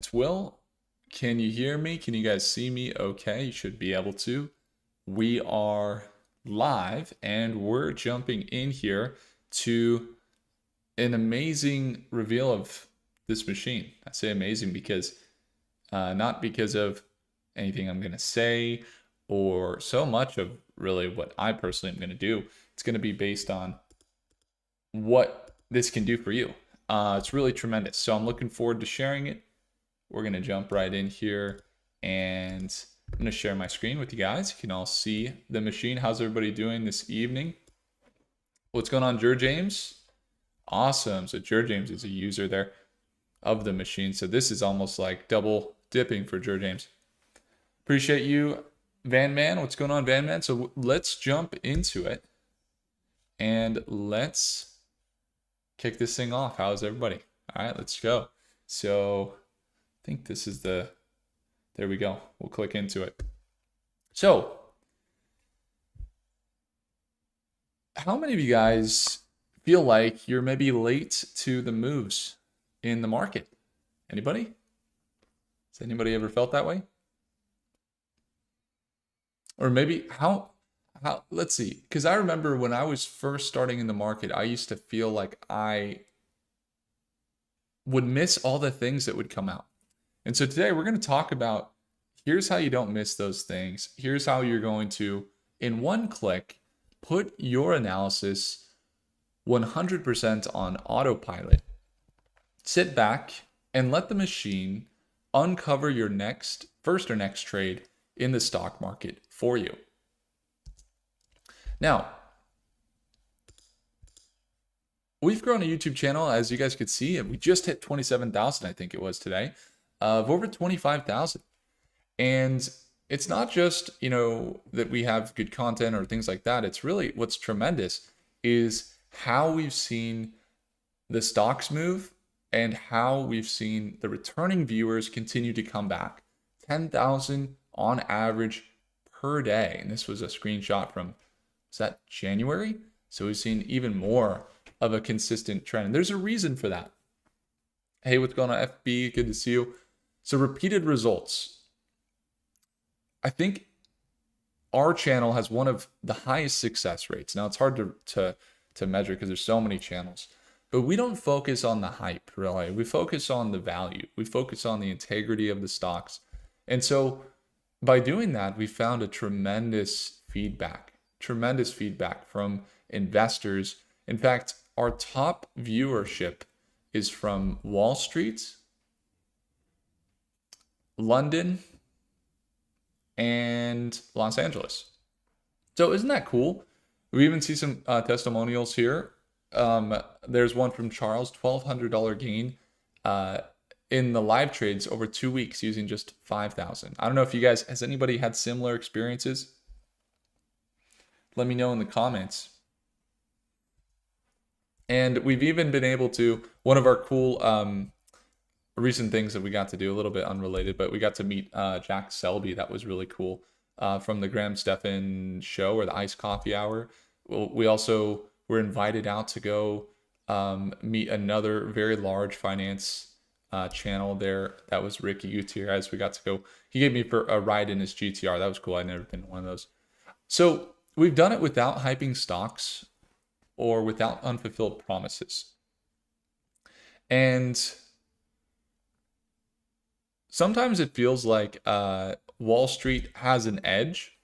Twill, can you hear me? Can you guys see me? Okay, you should be able to. We are live and we're jumping in here to an amazing reveal of this machine. I say amazing because not because of anything I'm going to say or so much of really what I personally am going to do. It's going to be based on what this can do for you. It's really tremendous. So I'm looking forward to sharing it. We're going to jump right in here and I'm going to share my screen with you guys. You can all see the machine. How's everybody doing this evening? What's going on, Jer James? Awesome. So Jer James is a user there of the machine. So this is almost like double dipping for Jer James. Appreciate you, Van Man. What's going on, Van Man? So let's jump into it and let's kick this thing off. How's everybody? All right, let's go. So I think this is there we go. We'll click into it. So how many of you guys feel like you're maybe late to the moves in the market? Anybody? Has anybody ever felt that way? Or maybe how let's see, because I remember when I was first starting in the market, I used to feel like I would miss all the things that would come out. And so today we're going to talk about here's how you don't miss those things. Here's how you're going to, in one click, put your analysis 100% on autopilot. Sit back and let the machine uncover your first or next trade in the stock market for you. Now, we've grown a YouTube channel, as you guys could see, and we just hit 27,000, I think it was today, of over 25,000. And it's not just, that we have good content or things like that. It's really what's tremendous is how we've seen the stocks move and how we've seen the returning viewers continue to come back. 10,000 on average per day. And this was a screenshot from, is that January? So we've seen even more of a consistent trend. And there's a reason for that. Hey, what's going on, FB? Good to see you. So repeated results. I think our channel has one of the highest success rates. Now it's hard to measure because there's so many channels, but we don't focus on the hype really. We focus on the value. We focus on the integrity of the stocks. And so by doing that, we found a tremendous feedback from investors. In fact, our top viewership is from Wall Street, London, and Los Angeles. So isn't that cool? We even see some testimonials here. There's one from Charles, $1,200 gain in the live trades over 2 weeks using just 5,000. I don't know if you guys, has anybody had similar experiences? Let me know in the comments. And we've even been able to, one of our cool recent things that we got to do, a little bit unrelated, but we got to meet Jack Selby. That was really cool, from the Graham Stephan show or the Iced Coffee Hour. We also were invited out to go meet another very large finance channel there. That was Ricky Gutierrez. We got to go, he gave me for a ride in his GTR. That was cool. I'd never been in one of those. So we've done it without hyping stocks or without unfulfilled promises. And sometimes it feels like Wall Street has an edge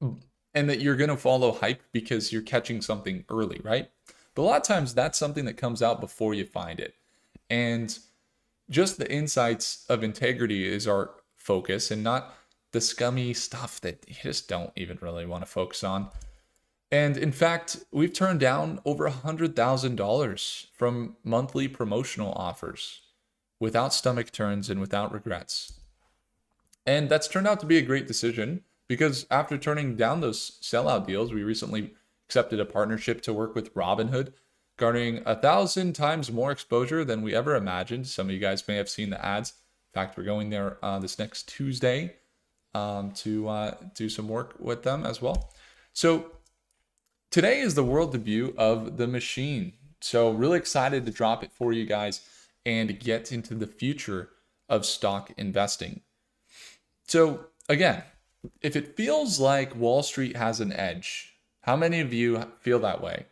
and that you're going to follow hype because you're catching something early, right? But a lot of times that's something that comes out before you find it. And just the insights of integrity is our focus and not the scummy stuff that you just don't even really want to focus on. And in fact, we've turned down over $100,000 from monthly promotional offers without stomach turns and without regrets. And that's turned out to be a great decision because after turning down those sellout deals, we recently accepted a partnership to work with Robinhood, garnering 1,000 times more exposure than we ever imagined. Some of you guys may have seen the ads. In fact, we're going there this next Tuesday to do some work with them as well. So today is the world debut of the machine. So really excited to drop it for you guys and get into the future of stock investing. So again, if it feels like Wall Street has an edge, how many of you feel that way?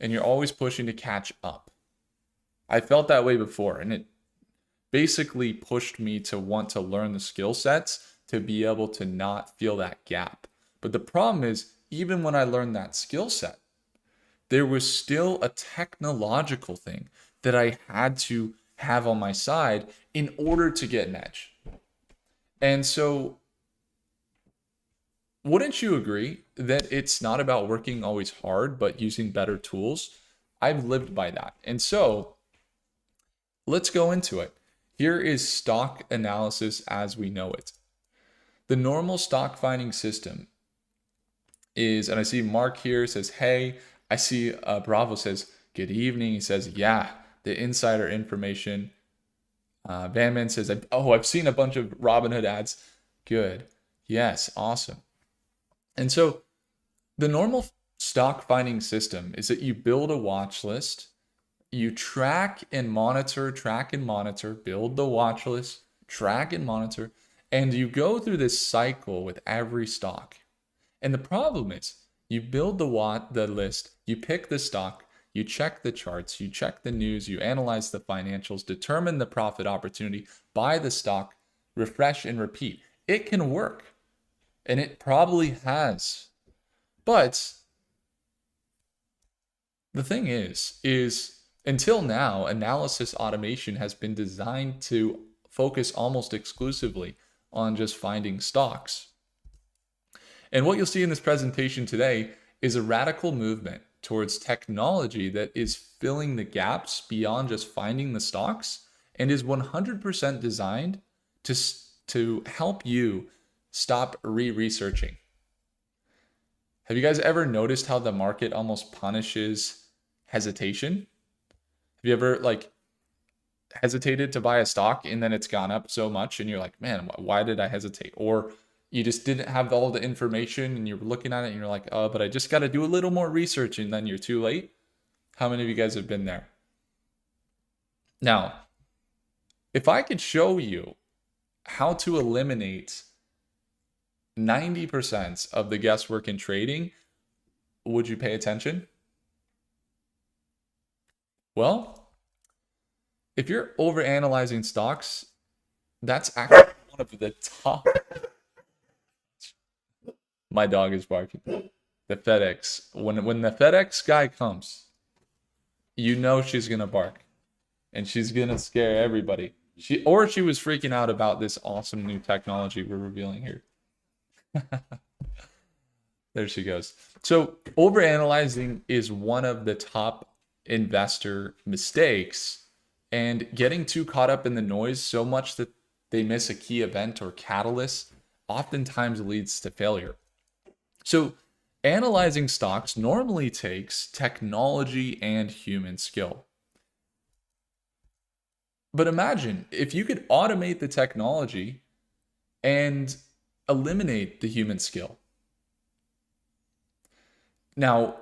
And you're always pushing to catch up. I felt that way before, and it basically pushed me to want to learn the skill sets to be able to not feel that gap. But the problem is, even when I learned that skill set, there was still a technological thing that I had to have on my side in order to get an edge. And so, wouldn't you agree that it's not about working always hard, but using better tools? I've lived by that. And so, let's go into it. Here is stock analysis as we know it. The normal stock finding system is, and I see Mark here says, hey, I see Bravo says, good evening. He says, yeah, the insider information. Vanman says, I've seen a bunch of Robinhood ads. Good. Yes, awesome. And so the normal stock finding system is that you build a watch list, you track and monitor, build the watch list, track and monitor, and you go through this cycle with every stock. And the problem is, you build the list, you pick the stock, you check the charts, you check the news, you analyze the financials, determine the profit opportunity, buy the stock, refresh and repeat. It can work, and it probably has. But the thing is until now, analysis automation has been designed to focus almost exclusively on just finding stocks. And what you'll see in this presentation today is a radical movement towards technology that is filling the gaps beyond just finding the stocks and is 100% designed to help you stop re-researching. Have you guys ever noticed how the market almost punishes hesitation? Have you ever hesitated to buy a stock and then it's gone up so much and you're like, man, why did I hesitate? Or you just didn't have all the information and you're looking at it and you're like, oh, but I just got to do a little more research, and then you're too late. How many of you guys have been there? Now, if I could show you how to eliminate 90% of the guesswork in trading, would you pay attention? Well, if you're overanalyzing stocks, that's actually one of the top. My dog is barking. The FedEx. When the FedEx guy comes, you know she's gonna bark, and she's gonna scare everybody. She was freaking out about this awesome new technology we're revealing here. There she goes. So overanalyzing is one of the top investor mistakes, and getting too caught up in the noise so much that they miss a key event or catalyst oftentimes leads to failure. So analyzing stocks normally takes technology and human skill. But imagine if you could automate the technology and eliminate the human skill. Now,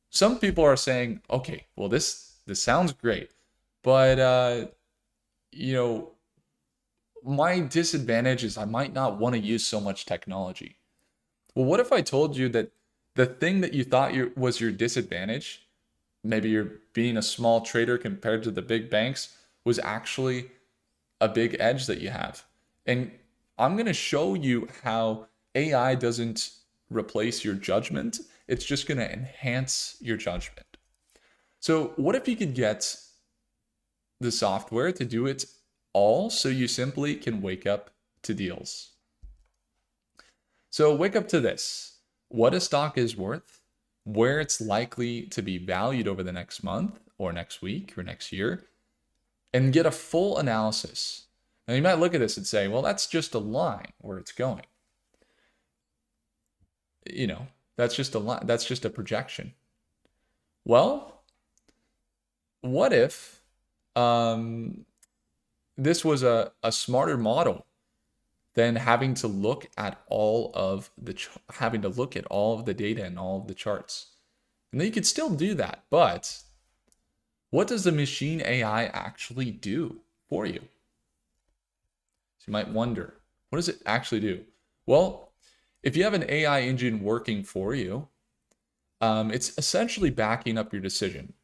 some people are saying, okay, well, this sounds great, but my disadvantage is I might not want to use so much technology. Well, what if I told you that the thing that you thought was your disadvantage, maybe you're being a small trader compared to the big banks, was actually a big edge that you have? And I'm going to show you how AI doesn't replace your judgment. It's just going to enhance your judgment. So what if you could get the software to do it all so you simply can wake up to deals? So wake up to this: what a stock is worth, where it's likely to be valued over the next month or next week or next year, and get a full analysis. Now you might look at this and say, well, that's just a line where it's going. That's just a line, that's just a projection. Well, what if this was a smarter model than having to look at all of the data and all of the charts? And then you could still do that, but what does the machine AI actually do for you? So you might wonder, what does it actually do? Well, if you have an AI engine working for you, it's essentially backing up your decision.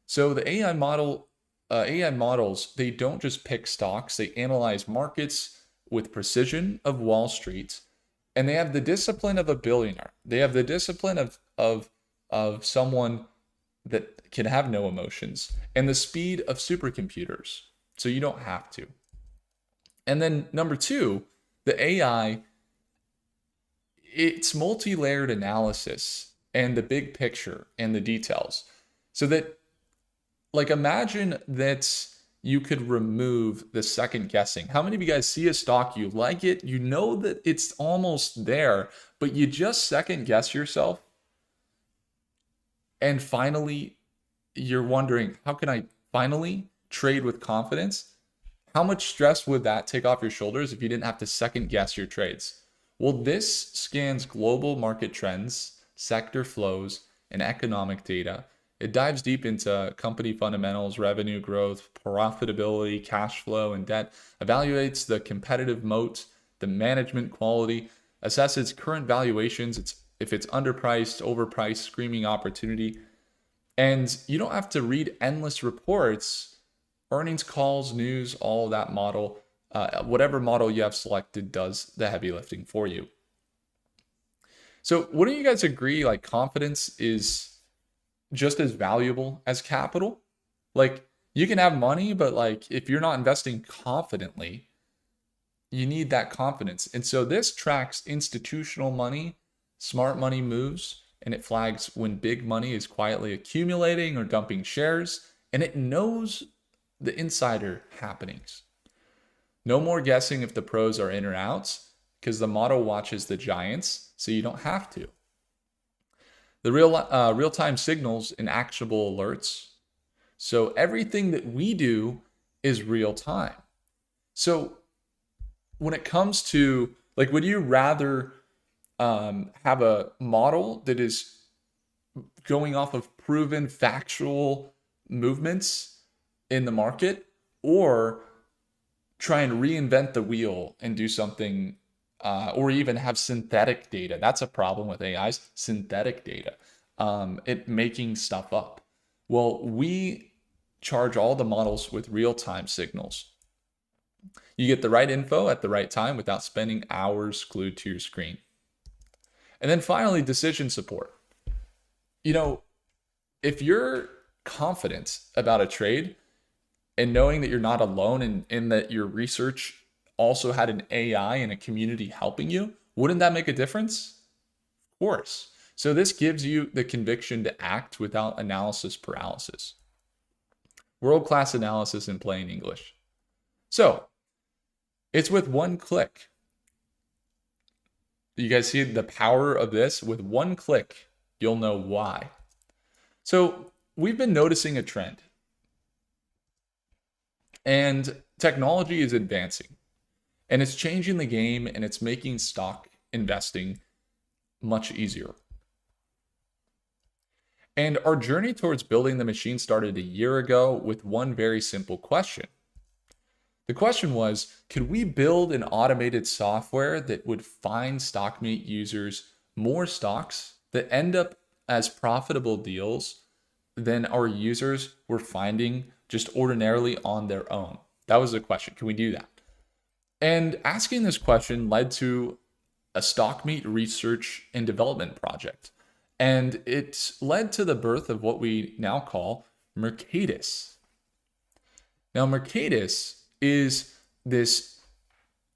So the AI models, they don't just pick stocks; they analyze markets with precision of Wall Street, and they have the discipline of a billionaire. They have the discipline of someone that can have no emotions, and the speed of supercomputers. So you don't have to. And then number two, the AI, it's multi-layered analysis and the big picture and the details. So that, like, imagine that you could remove the second guessing. How many of you guys see a stock, you like it, you know that it's almost there, but you just second guess yourself? And finally, you're wondering, how can I finally trade with confidence? How much stress would that take off your shoulders if you didn't have to second guess your trades? Well, this scans global market trends, sector flows, and economic data. It dives deep into company fundamentals, revenue growth, profitability, cash flow, and debt, evaluates the competitive moat, the management quality, assesses current valuations, if it's underpriced, overpriced, screaming opportunity. And you don't have to read endless reports, earnings calls, news, all that model. Whatever model you have selected does the heavy lifting for you. So wouldn't you guys agree, like, confidence is just as valuable as capital? Like, you can have money, but like if you're not investing confidently, you need that confidence. And so this tracks institutional money, smart money moves, and it flags when big money is quietly accumulating or dumping shares, and it knows the insider happenings. No more guessing if the pros are in or out, because the model watches the giants, so you don't have to. The real-time signals and actionable alerts. So everything that we do is real time. So when it comes to, like, would you rather have a model that is going off of proven factual movements in the market, or try and reinvent the wheel and do something, or even have synthetic data? That's a problem with AI's synthetic data, it making stuff up. Well, we charge all the models with real-time signals. You get the right info at the right time without spending hours glued to your screen. And then finally, decision support. You know, if you're confident about a trade and knowing that you're not alone and that your research also had an AI and a community helping you, wouldn't that make a difference? Of course. So this gives you the conviction to act without analysis paralysis. World-class analysis in plain English. So it's with one click. You guys see the power of this? With one click, you'll know why. So we've been noticing a trend, and technology is advancing, and it's changing the game, and it's making stock investing much easier. And our journey towards building the machine started a year ago with one very simple question. The question was, could we build an automated software that would find StockMate users more stocks that end up as profitable deals than our users were finding just ordinarily on their own? That was the question. Can we do that? And asking this question led to a StockMate research and development project. And it led to the birth of what we now call Mercatus. Now, Mercatus is this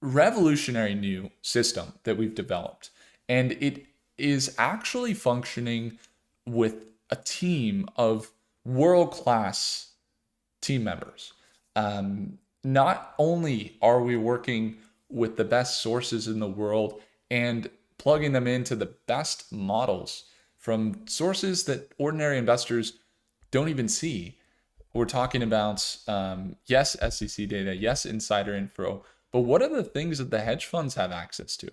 revolutionary new system that we've developed. And it is actually functioning with a team of world-class team members. Not only are we working with the best sources in the world and plugging them into the best models from sources that ordinary investors don't even see. We're talking about, yes, SEC data, yes, insider info, but what are the things that the hedge funds have access to?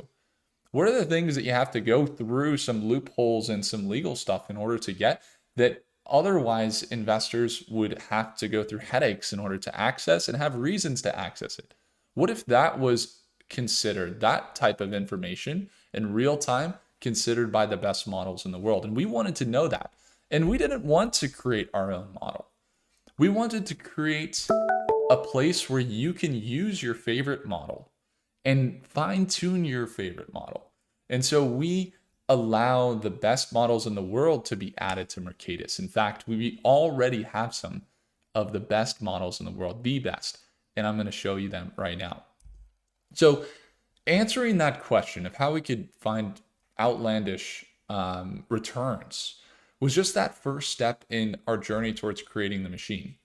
What are the things that you have to go through some loopholes and some legal stuff in order to get that otherwise investors would have to go through headaches in order to access and have reasons to access it? What if that was considered, that type of information in real time, considered by the best models in the world. And we wanted to know that. And we didn't want to create our own model. We wanted to create a place where you can use your favorite model and fine tune your favorite model. And so we allow the best models in the world to be added to Mercatus. In fact, we already have some of the best models in the world, the best. And I'm going to show you them right now. So answering that question of how we could find outlandish returns was just that first step in our journey towards creating the machine.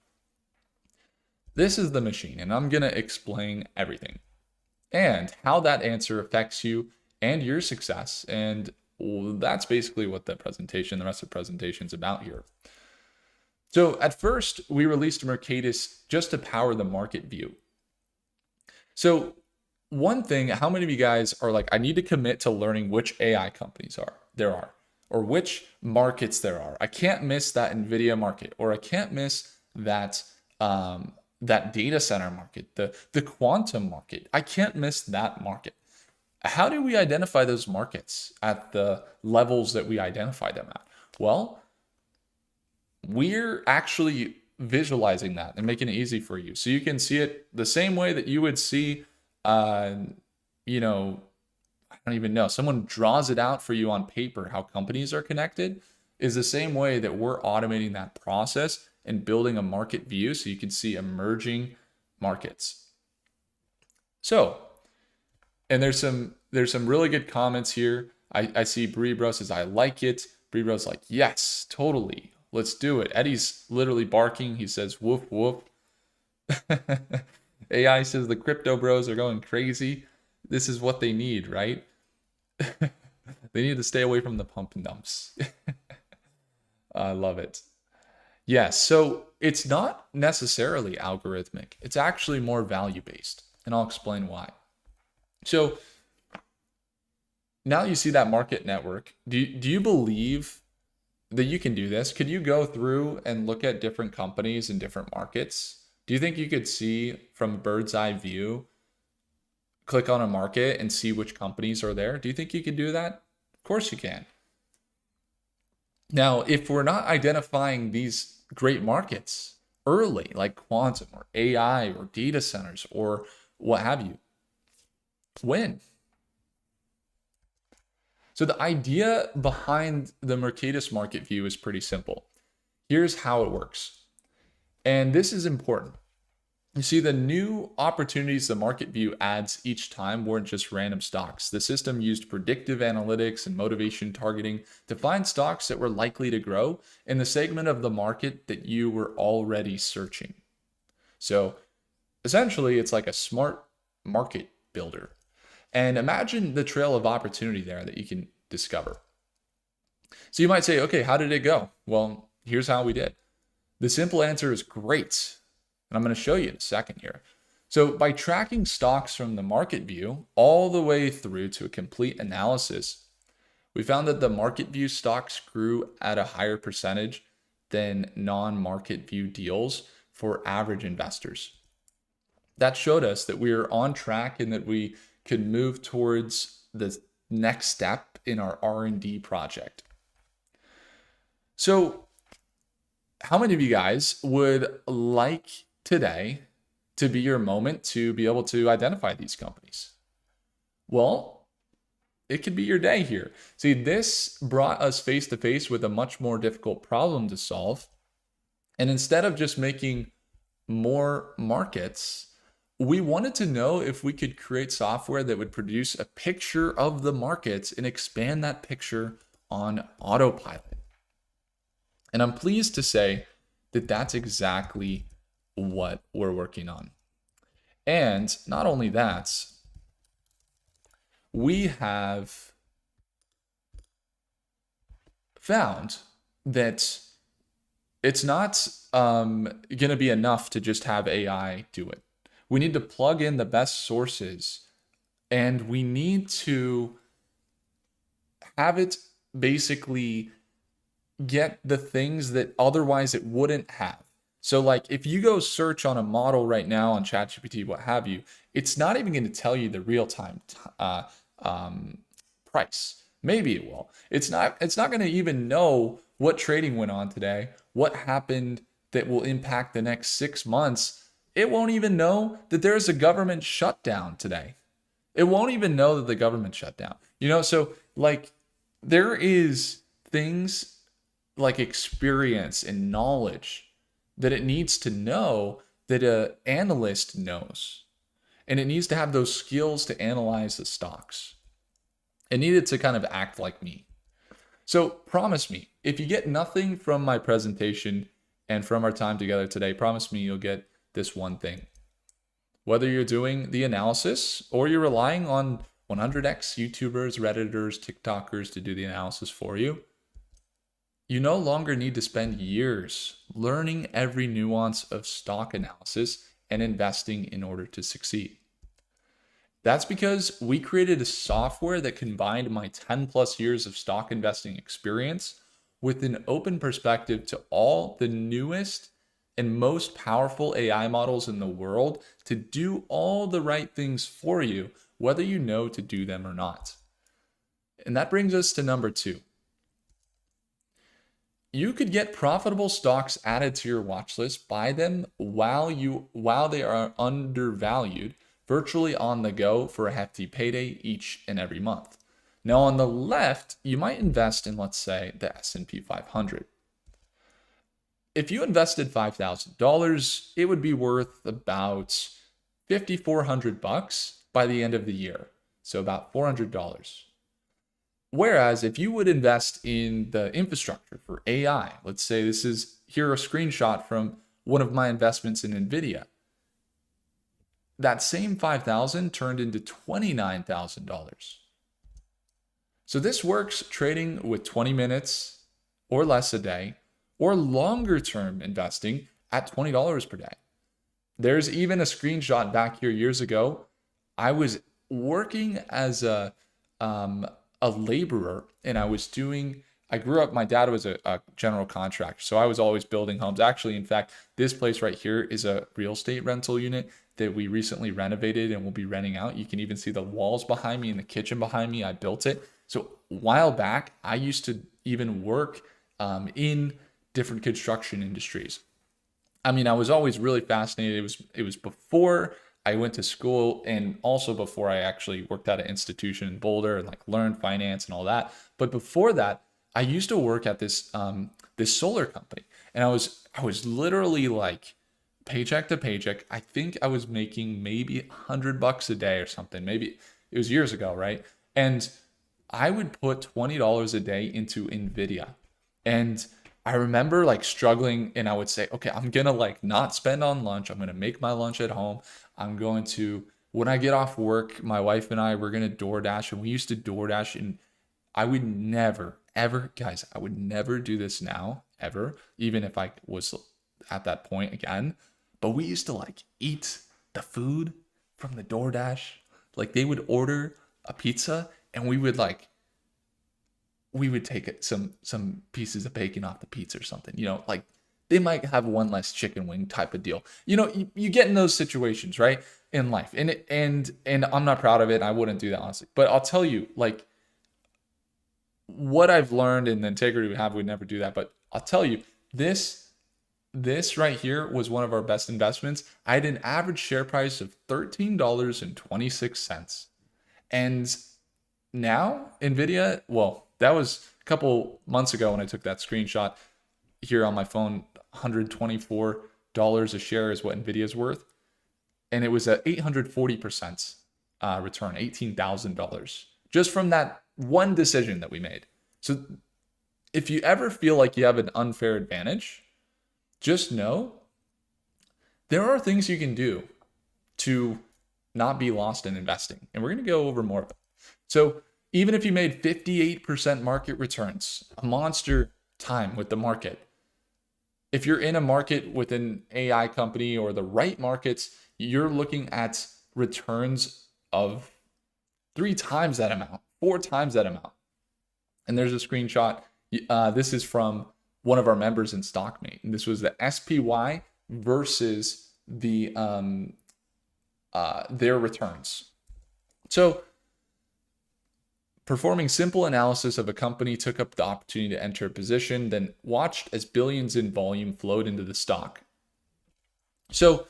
This is the machine, and I'm going to explain everything and how that answer affects you and your success. And that's basically what the rest of the presentation is about here. So at first, we released Mercatus just to power the market view. So one thing, how many of you guys are like, I need to commit to learning which AI companies there are, or which markets there are. I can't miss that NVIDIA market, or I can't miss that that data center market, the quantum market. I can't miss that market. How do we identify those markets at the levels that we identify them at? Well, we're actually visualizing that and making it easy for you. So you can see it the same way that you would see, I don't even know, someone draws it out for you on paper, how companies are connected, is the same way that we're automating that process and building a market view so you can see emerging markets. So, and there's some really good comments here. I see Brebro says, I like it. Brebro's like, yes, totally. Let's do it. Eddie's literally barking. He says, woof, woof. AI says the crypto bros are going crazy. This is what they need, right? They need to stay away from the pump and dumps. I love it. Yes, so it's not necessarily algorithmic. It's actually more value-based, and I'll explain why. So now you see that market network. Do you believe that you can do this? Could you go through and look at different companies in different markets? Do you think you could see from a bird's eye view, click on a market and see which companies are there? Do you think you could do that? Of course you can. Now, if we're not identifying these great markets early, like quantum or AI or data centers or what have you, when? So the idea behind the Mercatus market view is pretty simple. Here's how it works. And this is important. You see, the new opportunities the market view adds each time weren't just random stocks. The system used predictive analytics and motivation targeting to find stocks that were likely to grow in the segment of the market that you were already searching. So essentially, it's like a smart market builder. And imagine the trail of opportunity there that you can discover. So you might say, okay, how did it go? Well, here's how we did. The simple answer is great. And I'm going to show you in a second here. So by tracking stocks from the market view all the way through to a complete analysis, we found that the market view stocks grew at a higher percentage than non-market view deals for average investors. That showed us that we were on track and that we could move towards the next step in our R&D project. So how many of you guys would like today to be your moment to be able to identify these companies? Well, it could be your day here. See, this brought us face to face with a much more difficult problem to solve. And instead of just making more markets, we wanted to know if we could create software that would produce a picture of the markets and expand that picture on autopilot. And I'm pleased to say that that's exactly what we're working on. And not only that, we have found that it's not going to be enough to just have AI do it. We need to plug in the best sources, and we need to have it basically get the things that otherwise it wouldn't have. So like if you go search on a model right now on ChatGPT, what have you, it's not even going to tell you the real time um, price. Maybe it will. It's not going to even know what trading went on today, what happened that will impact the next 6 months. It won't even know that there's a government shutdown today. It won't even know that the government shut down. So like there is things like experience and knowledge that it needs to know that an analyst knows. And it needs to have those skills to analyze the stocks. It needed to kind of act like me. So promise me, if you get nothing from my presentation and from our time together today, promise me you'll get this one thing. Whether you're doing the analysis or you're relying on 100x YouTubers, Redditors, TikTokers to do the analysis for you, you no longer need to spend years learning every nuance of stock analysis and investing in order to succeed. That's because we created a software that combined my 10 plus years of stock investing experience with an open perspective to all the newest and most powerful AI models in the world to do all the right things for you, whether you know to do them or not. And that brings us to number 2. You could get profitable stocks added to your watch list, buy them while they are undervalued, virtually on the go for a hefty payday each and every month. Now on the left, you might invest in, let's say, the S&P 500. If you invested $5,000, it would be worth about $5,400 by the end of the year. So about $400. Whereas if you would invest in the infrastructure for AI, let's say here a screenshot from one of my investments in NVIDIA. That same $5,000 turned into $29,000. So this works trading with 20 minutes or less a day, or longer term investing at $20 per day. There's even a screenshot back here years ago. I was working as a laborer, and I grew up, my dad was a general contractor, so I was always building homes. Actually, in fact, this place right here is a real estate rental unit that we recently renovated and will be renting out. You can even see the walls behind me and the kitchen behind me. I built it. So a while back, I used to even work in different construction industries. I mean, I was always really fascinated. It was before I went to school and also before I actually worked at an institution in Boulder and like learned finance and all that. But before that, I used to work at this solar company, and I was literally like paycheck to paycheck. I think I was making maybe $100 a day or something. Maybe it was years ago, right? And I would put $20 a day into NVIDIA. And I remember like struggling, and I would say, okay, I'm gonna like not spend on lunch. I'm gonna make my lunch at home. I'm going to, when I get off work, my wife and I, we're gonna DoorDash, and we used to DoorDash, and I would never, ever, guys, I would never do this now, ever, even if I was at that point again. But we used to like eat the food from the DoorDash. Like they would order a pizza, and we would take some pieces of bacon off the pizza or something, like they might have one less chicken wing type of deal. You get in those situations, right, in life. And I'm not proud of it. I wouldn't do that, honestly. But I'll tell you, like, what I've learned and the integrity we have, we'd never do that. But I'll tell you, this right here was one of our best investments. I had an average share price of $13.26. And now NVIDIA, well, that was a couple months ago when I took that screenshot here on my phone. $124 a share is what NVIDIA is worth. And it was at 840% return, $18,000, just from that one decision that we made. So if you ever feel like you have an unfair advantage, just know there are things you can do to not be lost in investing. And we're going to go over more of it. So even if you made 58% market returns, a monster time with the market, if you're in a market with an AI company or the right markets, you're looking at returns of 3 times that amount, 4 times that amount. And there's a screenshot. This is from one of our members in StockMate. And this was the SPY versus the their returns. So performing simple analysis of a company took up the opportunity to enter a position, then watched as billions in volume flowed into the stock. So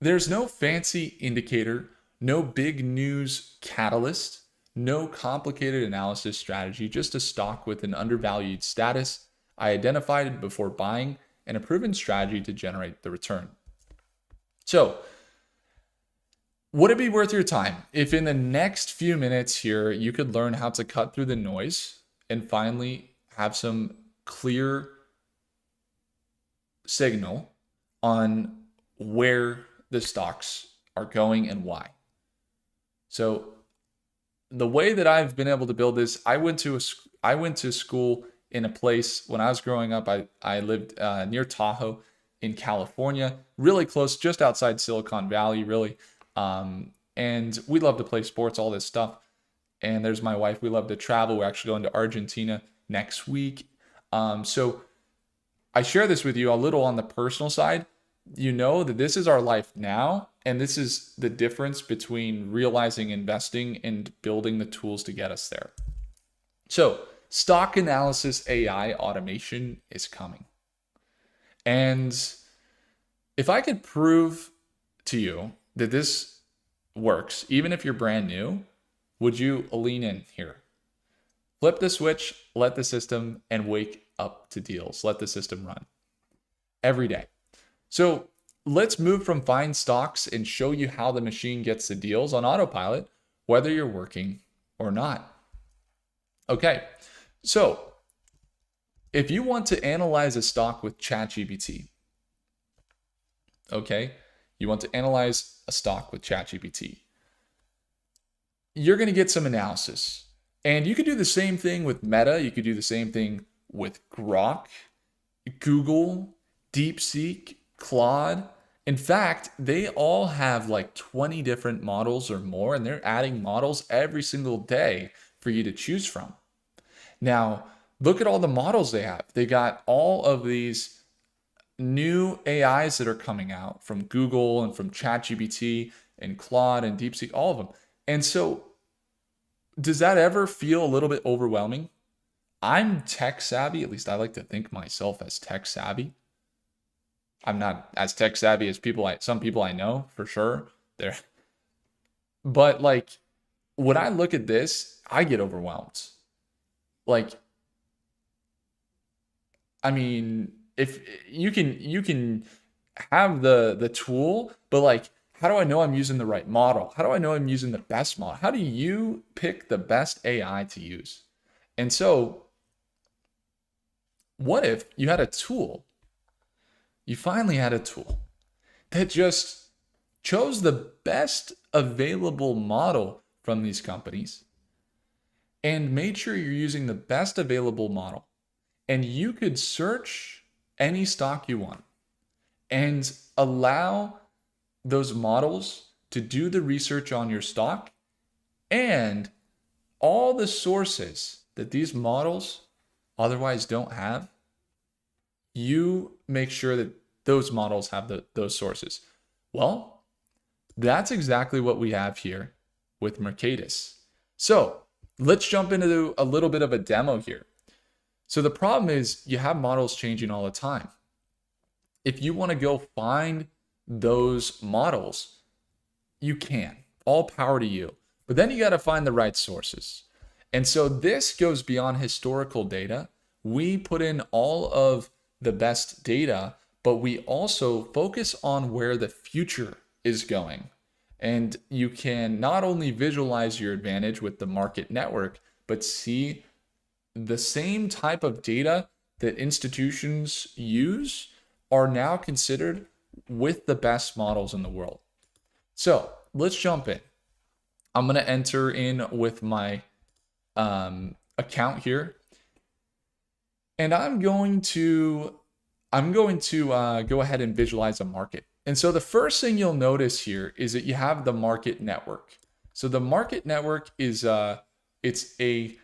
there's no fancy indicator, no big news catalyst, no complicated analysis strategy, just a stock with an undervalued status. I identified it before buying and a proven strategy to generate the return. So, would it be worth your time if in the next few minutes here you could learn how to cut through the noise and finally have some clear signal on where the stocks are going and why? So the way that I've been able to build this, I went to school in a place when I was growing up. I lived near Tahoe in California, really close, just outside Silicon Valley, really. And we love to play sports, all this stuff. And there's my wife. We love to travel. We're actually going to Argentina next week. So I share this with you a little on the personal side. You know that this is our life now, and this is the difference between realizing investing and building the tools to get us there. So stock analysis AI automation is coming. And if I could prove to you that this works, even if you're brand new, would you lean in here? Flip the switch, let the system, and wake up to deals. Let the system run every day. So let's move from find stocks and show you how the machine gets the deals on autopilot, whether you're working or not. Okay, so if you want to analyze a stock with ChatGPT, okay, you want to analyze a stock with ChatGPT, you're going to get some analysis. And you could do the same thing with Meta. You could do the same thing with Grok, Google, DeepSeek, Claude. In fact, they all have like 20 different models or more, and they're adding models every single day for you to choose from. Now, look at all the models they have. They got all of these new AIs that are coming out from Google and from ChatGPT and Claude and DeepSeek, all of them. And so, does that ever feel a little bit overwhelming? I'm tech savvy, at least I like to think myself as tech savvy. I'm not as tech savvy as some people I know, for sure. But like when I look at this, I get overwhelmed. Like, I mean, if you can have the tool, but like, how do I know I'm using the right model? How do I know I'm using the best model? How do you pick the best AI to use? And so, what if you had a tool? You finally had a tool that just chose the best available model from these companies and made sure you're using the best available model. And you could search any stock you want and allow those models to do the research on your stock, and all the sources that these models otherwise don't have, you make sure that those models have those sources. Well, that's exactly what we have here with Mercatus. So let's jump into a little bit of a demo here. So the problem is you have models changing all the time. If you want to go find those models, you can. All power to you. But then you got to find the right sources. And so this goes beyond historical data. We put in all of the best data, but we also focus on where the future is going. And you can not only visualize your advantage with the market network, but see the same type of data that institutions use are now considered with the best models in the world. So let's jump in. I'm going to enter in with my account here, and I'm going to go ahead and visualize a market. And so the first thing you'll notice here is that you have the market network. So the market network is it's a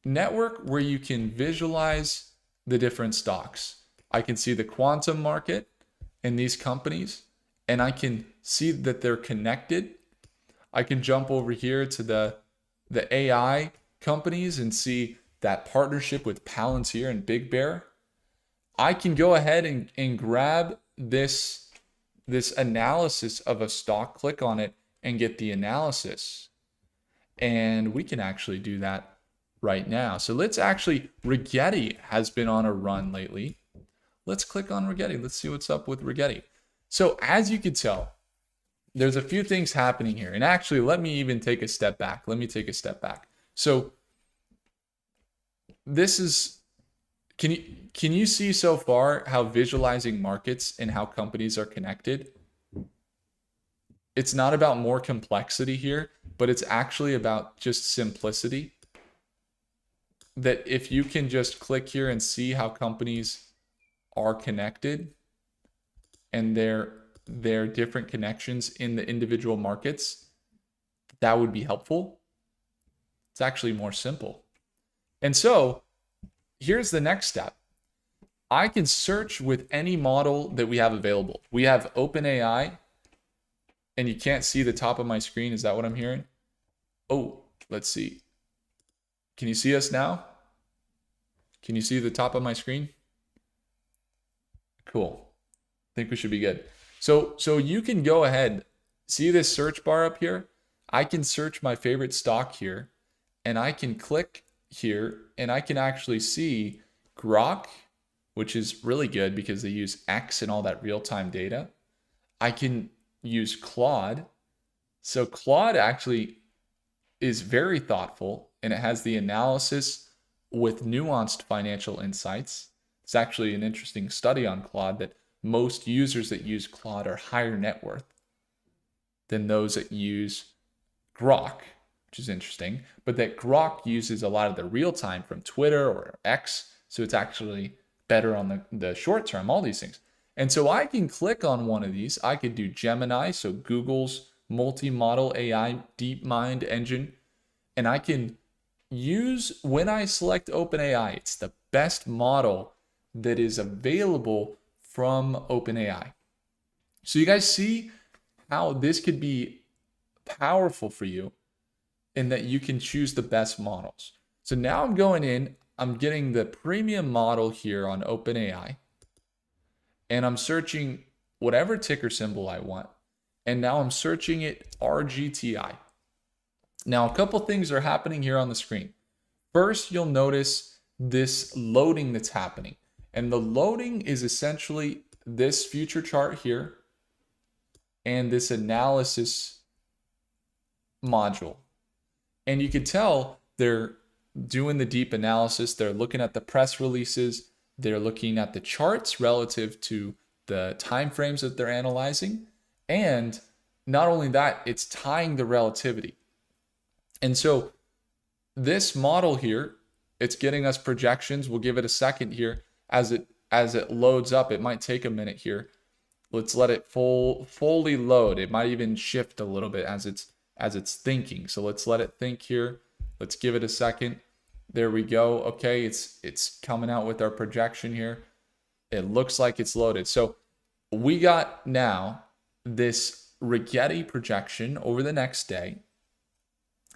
network where you can visualize the different stocks. I can see the quantum market. in these companies and I can see that they're connected. I can jump over here to the AI companies and see that partnership with Palantir and Big Bear. I can go ahead and grab this analysis of a stock, click on it, and get the analysis. And we can actually do that right now. So let's actually, Rigetti has been on a run lately. Let's click on Rigetti. Let's see what's up with Rigetti. So as you can tell, there's a few things happening here. And actually, let me even take a step back. So this is, can you see so far how visualizing markets and how companies are connected? It's not about more complexity here, but it's actually about just simplicity. That if you can just click here and see how companies are connected and their different connections in the individual markets, that would be helpful. It's actually more simple. And so here's the next step. I can search with any model that we have available. We have OpenAI, and you can't see the top of my screen. Is that what I'm hearing? Oh, let's see. Can you see us now? Can you see the top of my screen? Cool. I think we should be good. So you can go ahead, see this search bar up here? I can search my favorite stock here, and I can click here, and I can actually see Grok, which is really good because they use X and all that real-time data. I can use Claude. So Claude actually is very thoughtful, and it has the analysis with nuanced financial insights. It's actually an interesting study on Claude that most users that use Claude are higher net worth than those that use Grok, which is interesting, but that Grok uses a lot of the real time from Twitter or X, so it's actually better on the short term, all these things. And so I can click on one of these. I could do Gemini, so Google's multi-model AI DeepMind engine, and I can use, when I select OpenAI, it's the best model that is available from OpenAI. So you guys see how this could be powerful for you in that you can choose the best models. So now I'm going in, I'm getting the premium model here on OpenAI, and I'm searching whatever ticker symbol I want. And now I'm searching it RGTI. Now, a couple things are happening here on the screen. First, you'll notice this loading that's happening. And the loading is essentially this future chart here and this analysis module. And you can tell they're doing the deep analysis. They're looking at the press releases. They're looking at the charts relative to the time frames that they're analyzing. And not only that, it's tying the relativity. And so this model here, it's getting us projections. We'll give it a second here as it loads up. It might take a minute here. Let's let it fully load. It might even shift a little bit as it's thinking. So let's let it think here. Let's give it a second. There we go. Okay, it's coming out with our projection here. It looks like it's loaded. So we got now this Rigetti projection over the next day.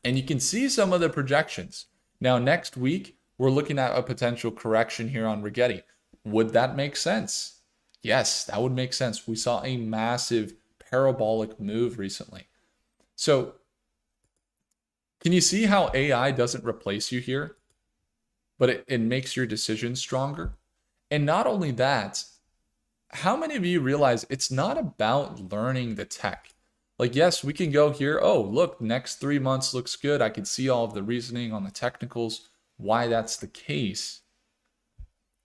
And you can see some of the projections. Now, next week, we're looking at a potential correction here on Rigetti. Would that make sense? Yes, that would make sense. We saw a massive parabolic move recently. So can you see how AI doesn't replace you here, but it makes your decisions stronger? And not only that, how many of you realize it's not about learning the tech? Like, yes, we can go here. Oh, look, next 3 months looks good. I can see all of the reasoning on the technicals, why that's the case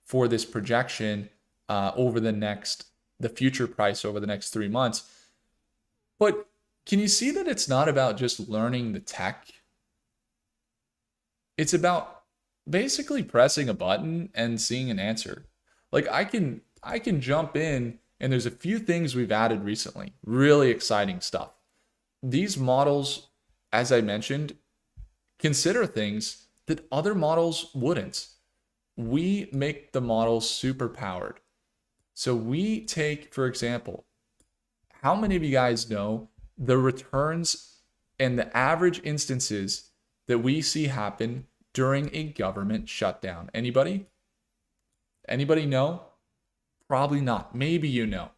for this projection over the future price over the next 3 months. But can you see that it's not about just learning the tech? It's about basically pressing a button and seeing an answer. Like I can jump in, and there's a few things we've added recently. Really exciting stuff. These models, as I mentioned, consider things that other models wouldn't. We make the models super powered. So we take, for example, how many of you guys know the returns and the average instances that we see happen during a government shutdown? Anybody? Anybody know? Probably not. Maybe you know.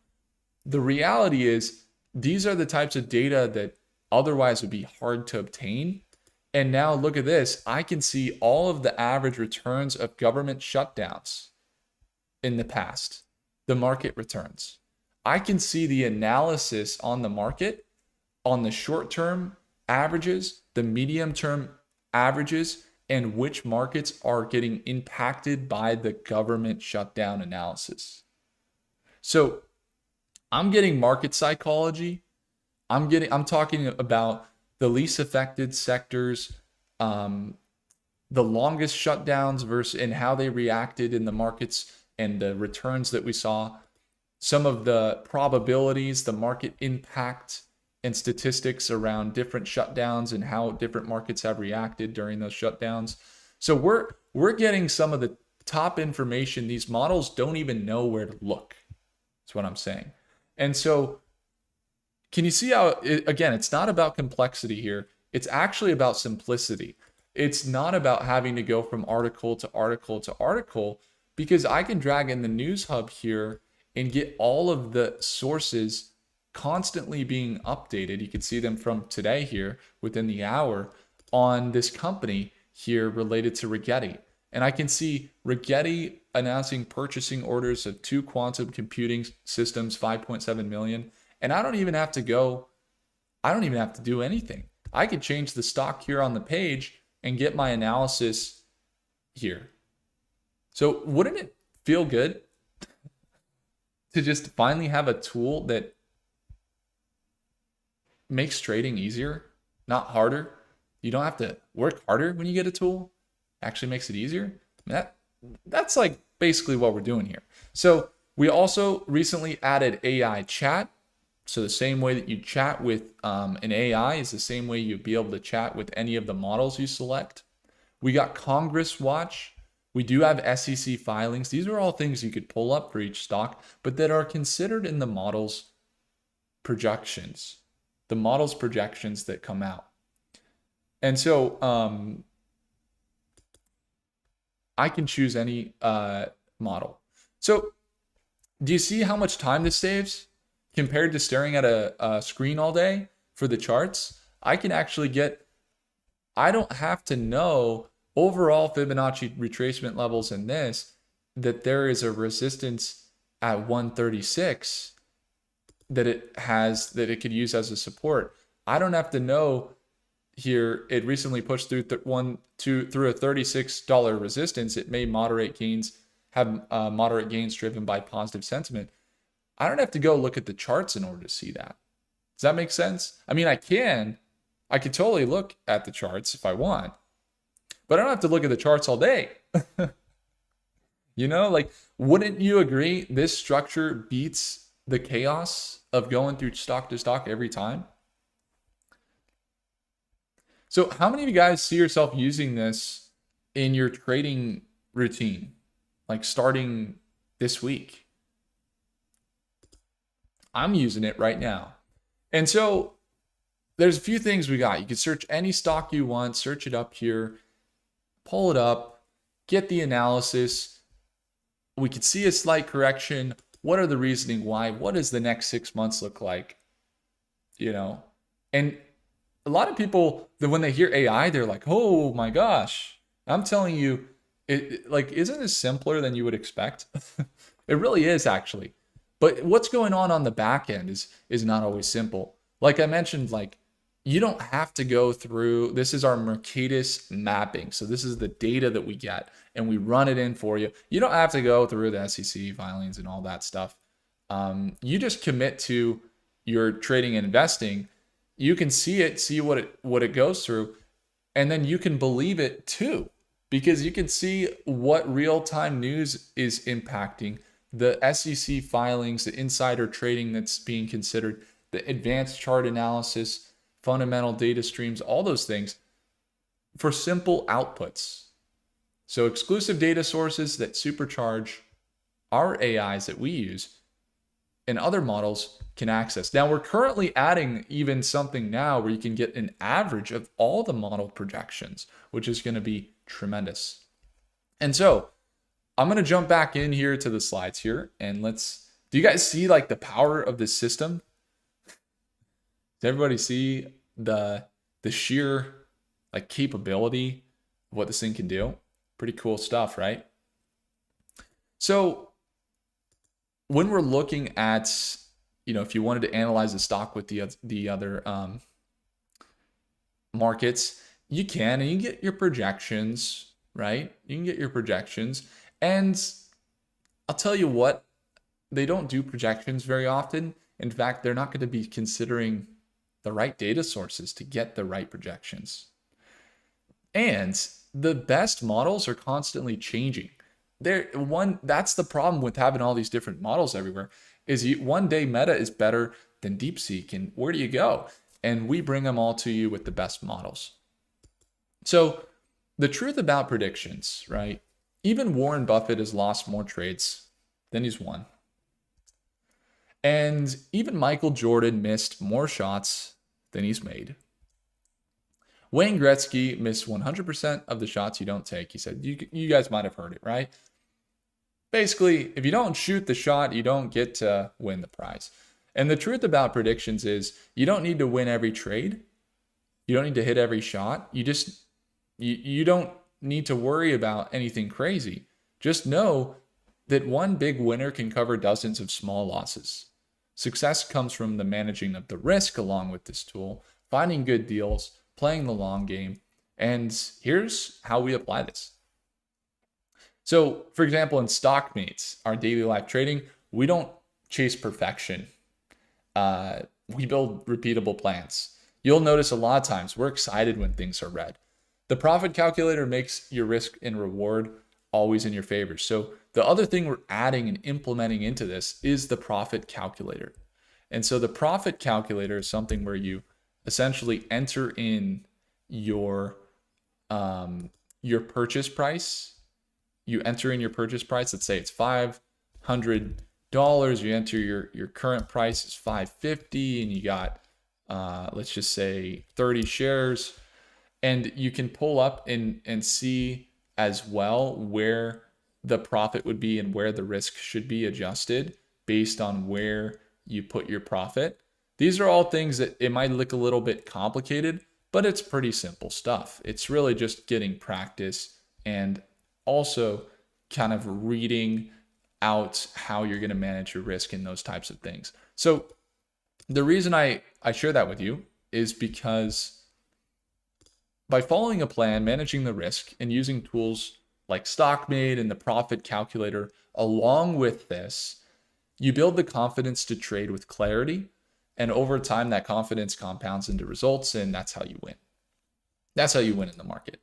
The reality is, these are the types of data that otherwise would be hard to obtain. And now look at this. I can see all of the average returns of government shutdowns in the past, the market returns. I can see the analysis on the market, on the short term averages, the medium term averages, and which markets are getting impacted by the government shutdown analysis. So I'm getting market psychology. I'm talking about the least affected sectors, the longest shutdowns versus and how they reacted in the markets and the returns that we saw, some of the probabilities, the market impact and statistics around different shutdowns and how different markets have reacted during those shutdowns. So we're getting some of the top information. These models don't even know where to look. That's what I'm saying. And so can you see how, again, it's not about complexity here. It's actually about simplicity. It's not about having to go from article to article to article, because I can drag in the news hub here and get all of the sources constantly being updated. You can see them from today here within the hour on this company here related to Rigetti. And I can see Rigetti announcing purchasing orders of 2 quantum computing systems, 5.7 million. And I don't even have to do anything. I could change the stock here on the page and get my analysis here. So wouldn't it feel good to just finally have a tool that makes trading easier, not harder? You don't have to work harder when you get a tool. It actually makes it easier. That's like basically what we're doing here. So we also recently added AI chat. So the same way that you chat with an AI is the same way you'd be able to chat with any of the models you select. We got Congress Watch. We do have SEC filings. These are all things you could pull up for each stock, but that are considered in the model's projections, the model's projections that come out. And so I can choose any model. So do you see how much time this saves compared to staring at a screen all day for the charts? I can actually I don't have to know overall Fibonacci retracement levels in this, that there is a resistance at 136 that it could use as a support. I don't have to know here it recently pushed through through a $36 resistance. It may have moderate gains driven by positive sentiment. I don't have to go look at the charts in order to see that. Does that make sense? I mean, I could totally look at the charts if I want, but I don't have to look at the charts all day. Like, wouldn't you agree this structure beats the chaos of going through stock to stock every time? So how many of you guys see yourself using this in your trading routine, like starting this week? I'm using it right now. And so there's a few things we got. You can search any stock you want, search it up here, pull it up, get the analysis. We could see a slight correction. What are the reasoning why? What does the next 6 months look like? And a lot of people, when they hear AI, they're like, oh my gosh. I'm telling you, isn't this simpler than you would expect? It really is, actually. But what's going on the back end is not always simple. Like I mentioned, you don't have to go through, this is our Mercatus mapping. So this is the data that we get and we run it in for you. You don't have to go through the SEC filings and all that stuff. You just commit to your trading and investing. You can see what it goes through, and then you can believe it too, because you can see what real-time news is impacting, the SEC filings, the insider trading that's being considered, the advanced chart analysis, fundamental data streams, all those things for simple outputs. So exclusive data sources that supercharge our AIs that we use and other models can access. Now, we're currently adding even something now where you can get an average of all the model projections, which is going to be tremendous. And so I'm going to jump back in here to the slides here, and do you guys see like the power of this system? Does everybody see the sheer like capability of what this thing can do? Pretty cool stuff, right? So when we're looking at, if you wanted to analyze the stock with the other markets, you can, and you can get your projections, right? You can get your projections. And I'll tell you what, they don't do projections very often. In fact, they're not going to be considering the right data sources to get the right projections. And the best models are constantly changing. That's the problem with having all these different models everywhere, is one day Meta is better than DeepSeek, and where do you go? And we bring them all to you with the best models. So the truth about predictions, right? Even Warren Buffett has lost more trades than he's won. And even Michael Jordan missed more shots than he's made. Wayne Gretzky missed 100% of the shots you don't take. He said, you guys might have heard it, right? Basically, if you don't shoot the shot, you don't get to win the prize. And the truth about predictions is you don't need to win every trade. You don't need to hit every shot. You don't need to worry about anything crazy. Just know that one big winner can cover dozens of small losses. Success comes from the managing of the risk along with this tool, finding good deals, playing the long game. And here's how we apply this. So, for example, in StockMates, our daily life trading, we don't chase perfection. We build repeatable plans. You'll notice a lot of times we're excited when things are red. The profit calculator makes your risk and reward always in your favor. So the other thing we're adding and implementing into this is the profit calculator. And so the profit calculator is something where you essentially enter in your purchase price. You enter in your purchase price. Let's say it's $500. You enter your current price is $550, and you got let's just say 30 shares. And you can pull up and see as well where the profit would be and where the risk should be adjusted based on where you put your profit. These are all things that it might look a little bit complicated, but it's pretty simple stuff. It's really just getting practice and also kind of reading out how you're going to manage your risk and those types of things. So the reason I share that with you is because by following a plan, managing the risk, and using tools like StockMate and the profit calculator, along with this, you build the confidence to trade with clarity. And over time, that confidence compounds into results, and that's how you win. That's how you win in the market.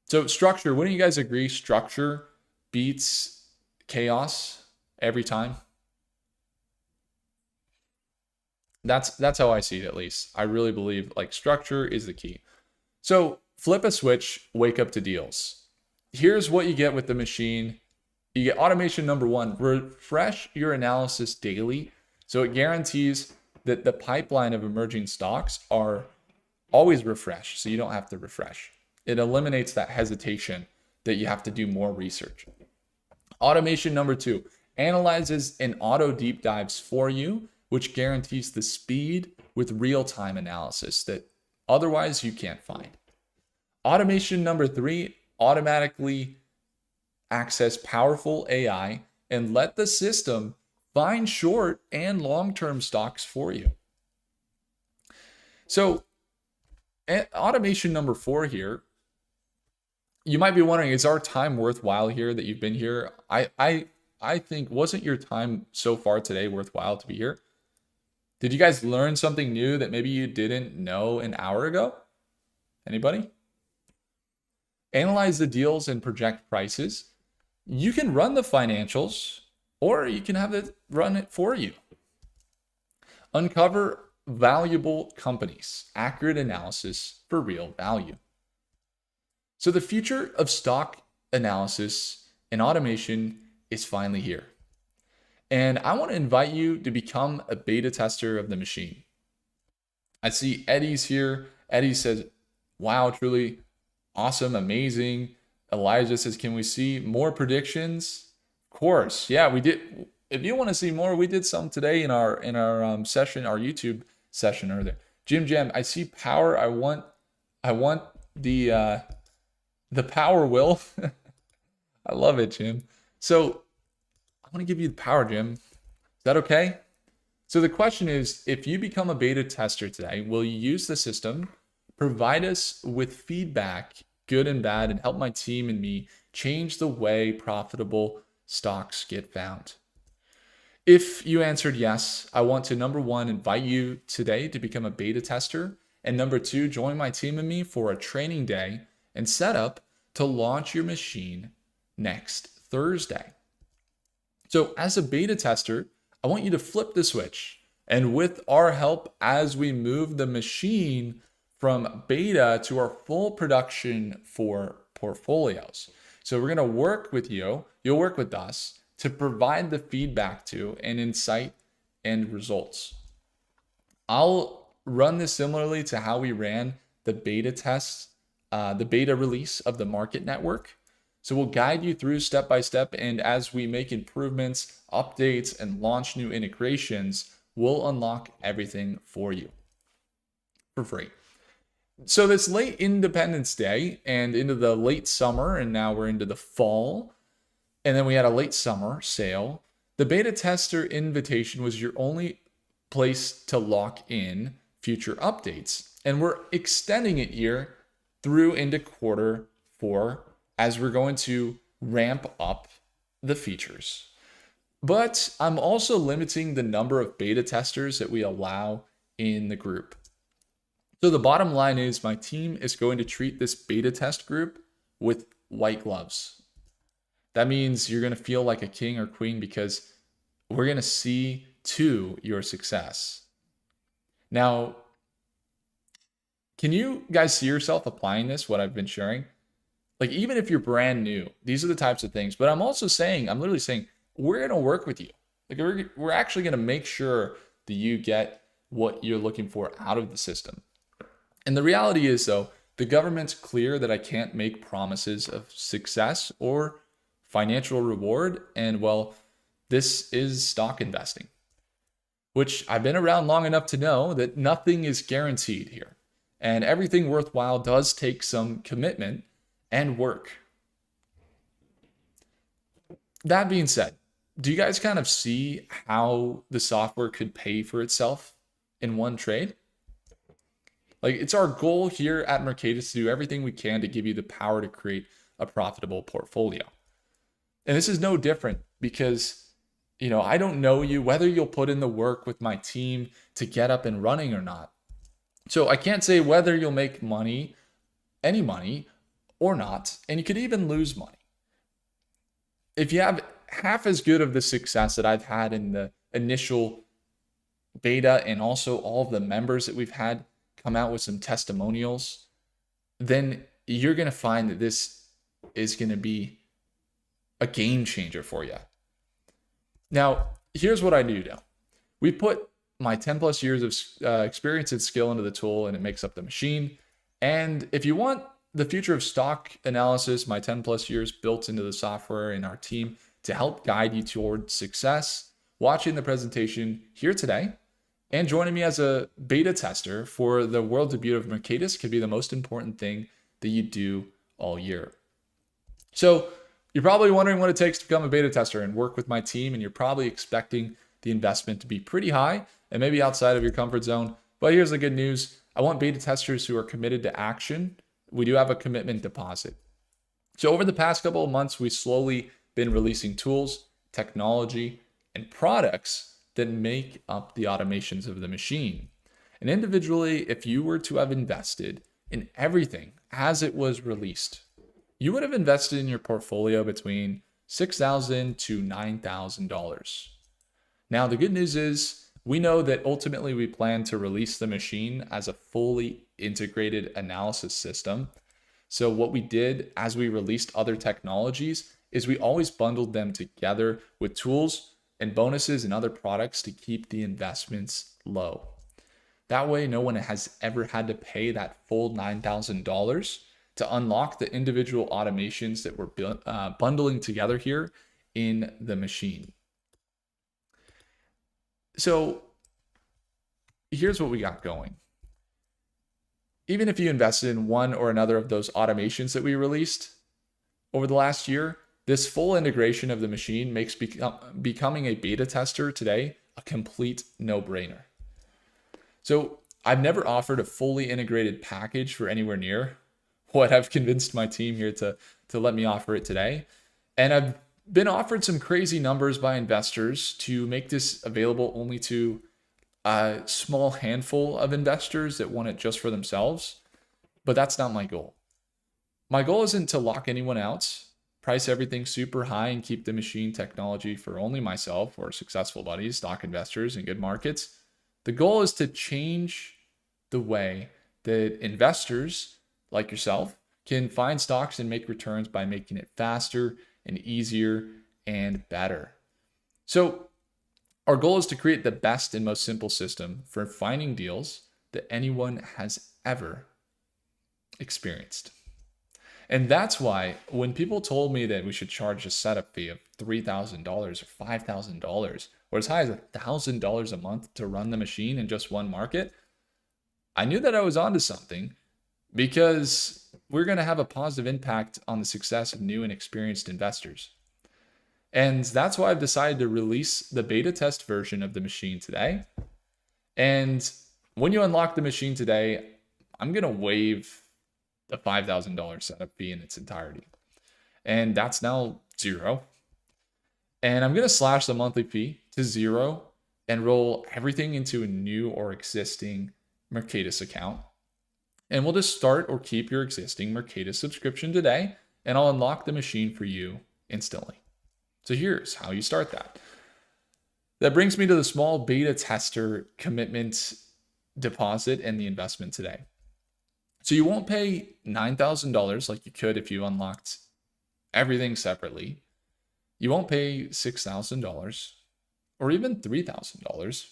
So structure, wouldn't you guys agree structure beats chaos every time? That's how I see it, at least. I really believe like structure is the key. So flip a switch, wake up to deals. Here's what you get with the machine. You get automation number one, refresh your analysis daily. So it guarantees that the pipeline of emerging stocks are always refreshed, so you don't have to refresh. It eliminates that hesitation that you have to do more research. Automation number two, analyzes and auto deep dives for you, which guarantees the speed with real-time analysis that otherwise you can't find. Automation number three, automatically access powerful AI and let the system find short and long-term stocks for you. So automation number four here, you might be wondering, is our time worthwhile here that you've been here? I think, wasn't your time so far today worthwhile to be here? Did you guys learn something new that maybe you didn't know an hour ago? Anybody? Analyze the deals and project prices. You can run the financials, or you can have it run it for you. Uncover valuable companies, accurate analysis for real value. So the future of stock analysis and automation is finally here. And I want to invite you to become a beta tester of the machine. I see Eddie's here. Eddie says, wow, truly awesome, amazing. Elijah says, can we see more predictions? Of course. Yeah, we did. If you want to see more, we did some today in our session, our YouTube session earlier. Jim Jam, I see power. I want the power, Will. I love it, Jim. So I want to give you the power, Jim. Is that okay? So the question is, if you become a beta tester today, will you use the system, provide us with feedback, good and bad, and help my team and me change the way profitable stocks get found? If you answered yes, I want to, number one, invite you today to become a beta tester. And number two, join my team and me for a training day and setup to launch your machine next Thursday. So as a beta tester, I want you to flip the switch. And with our help, as we move the machine from beta to our full production for portfolios. So we're going to work with you, you'll work with us to provide the feedback to and insight and results. I'll run this similarly to how we ran the beta tests, the beta release of the market network. So we'll guide you through step by step, and as we make improvements, updates, and launch new integrations, we'll unlock everything for you for free. So this late Independence Day and into the late summer, and now we're into the fall, and then we had a late summer sale. The beta tester invitation was your only place to lock in future updates. And we're extending it here through into Q4 as we're going to ramp up the features. But I'm also limiting the number of beta testers that we allow in the group. So the bottom line is my team is going to treat this beta test group with white gloves. That means you're going to feel like a king or queen because we're going to see to your success. Now, can you guys see yourself applying this, what I've been sharing? Like, even if you're brand new, these are the types of things. But I'm also saying, I'm literally saying, we're going to work with you. Like, we're actually going to make sure that you get what you're looking for out of the system. And the reality is, though, the government's clear that I can't make promises of success or financial reward. And well, this is stock investing, which I've been around long enough to know that nothing is guaranteed here. And everything worthwhile does take some commitment and work. That being said, do you guys kind of see how the software could pay for itself in one trade? Like, it's our goal here at Mercatus to do everything we can to give you the power to create a profitable portfolio. And this is no different because, I don't know you, whether you'll put in the work with my team to get up and running or not. So I can't say whether you'll make money, any money, or not. And you could even lose money. If you have half as good of the success that I've had in the initial beta and also all of the members that we've had come out with some testimonials, then you're going to find that this is going to be a game changer for you. Now, here's what I do know. We put my 10 plus years of experience and skill into the tool, and it makes up the machine. And if you want the future of stock analysis, my 10 plus years built into the software and our team to help guide you towards success, watching the presentation here today and joining me as a beta tester for the world debut of Mercatus could be the most important thing that you do all year. So you're probably wondering what it takes to become a beta tester and work with my team, and you're probably expecting the investment to be pretty high and maybe outside of your comfort zone. But here's the good news. I want beta testers who are committed to action. We do have a commitment deposit. So over the past couple of months, we've slowly been releasing tools, technology, and products that make up the automations of the machine. And individually, if you were to have invested in everything as it was released, you would have invested in your portfolio between $6,000 to $9,000. Now, the good news is we know that ultimately we plan to release the machine as a fully integrated analysis system. So what we did as we released other technologies is we always bundled them together with tools and bonuses and other products to keep the investments low. That way, no one has ever had to pay that full $9,000 to unlock the individual automations that we're bundling together here in the machine. So here's what we got going. Even if you invested in one or another of those automations that we released over the last year, this full integration of the machine makes becoming a beta tester today a complete no-brainer. So I've never offered a fully integrated package for anywhere near what I've convinced my team here to let me offer it today. And I've been offered some crazy numbers by investors to make this available only to a small handful of investors that want it just for themselves. But that's not my goal. My goal isn't to lock anyone out, price everything super high, and keep the machine technology for only myself or successful buddies, stock investors, and good markets. The goal is to change the way that investors like yourself can find stocks and make returns by making it faster and easier and better. So our goal is to create the best and most simple system for finding deals that anyone has ever experienced. And that's why when people told me that we should charge a setup fee of $3,000 or $5,000 or as high as $1,000 a month to run the machine in just one market, I knew that I was onto something, because we're going to have a positive impact on the success of new and experienced investors. And that's why I've decided to release the beta test version of the machine today. And when you unlock the machine today, I'm going to waive the $5,000 setup fee in its entirety. And that's now $0. And I'm going to slash the monthly fee to $0 and roll everything into a new or existing Mercatus account. And we'll just start or keep your existing Mercatus subscription today, and I'll unlock the machine for you instantly. So here's how you start that. That brings me to the small beta tester commitment deposit and the investment today. So you won't pay $9,000 like you could if you unlocked everything separately. You won't pay $6,000 or even $3,000.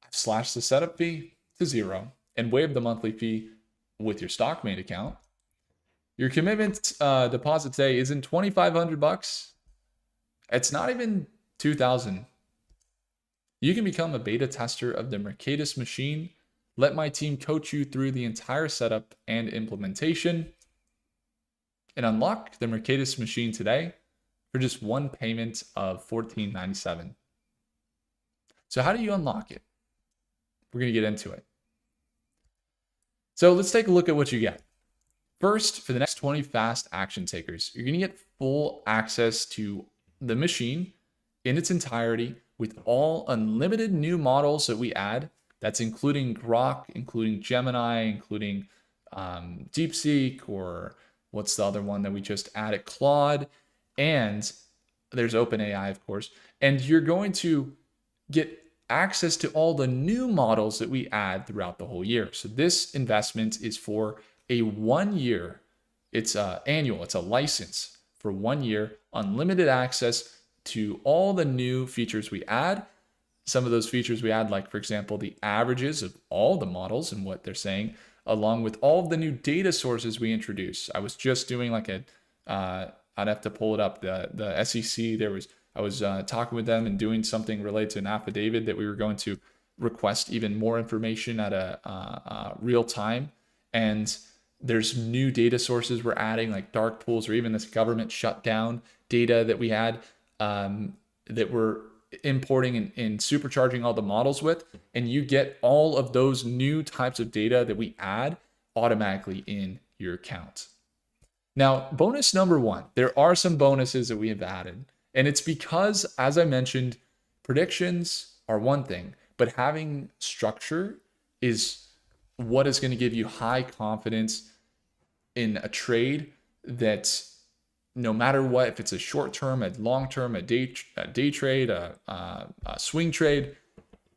I've slashed the setup fee to $0 and waive the monthly fee with your Stockmate account. Your commitment deposit today isn't $2,500. It's not even $2,000. You can become a beta tester of the Mercatus machine. Let my team coach you through the entire setup and implementation, and unlock the Mercatus machine today for just one payment of $14.97. So how do you unlock it? We're going to get into it. So let's take a look at what you get. First, for the next 20 fast action takers, you're going to get full access to the machine in its entirety with all unlimited new models that we add. That's including Grok, including Gemini, including DeepSeek, or what's the other one that we just added? Claude. And there's OpenAI, of course. And you're going to get access to all the new models that we add throughout the whole year. So this investment is for a 1 year. It's annual. It's a license for 1 year, unlimited access to all the new features we add. Some of those features we add, like, for example, the averages of all the models and what they're saying, along with all of the new data sources we introduce. I was just doing like I'd have to pull it up, the SEC. I was talking with them and doing something related to an affidavit that we were going to request even more information at a real time. And there's new data sources we're adding, like dark pools, or even this government shutdown data that we had that we're importing and supercharging all the models with. And you get all of those new types of data that we add automatically in your account. Now, bonus number one, there are some bonuses that we have added. And it's because, as I mentioned, predictions are one thing, but having structure is what is going to give you high confidence in a trade that no matter what, if it's a short term, a long term, a day trade, a swing trade,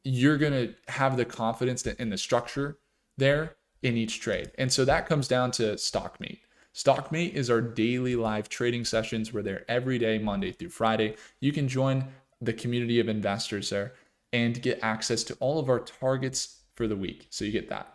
you're going to have the confidence that in the structure there in each trade. And so that comes down to Stockmate. StockMate is our daily live trading sessions. We're there every day, Monday through Friday. You can join the community of investors there and get access to all of our targets for the week. So you get that.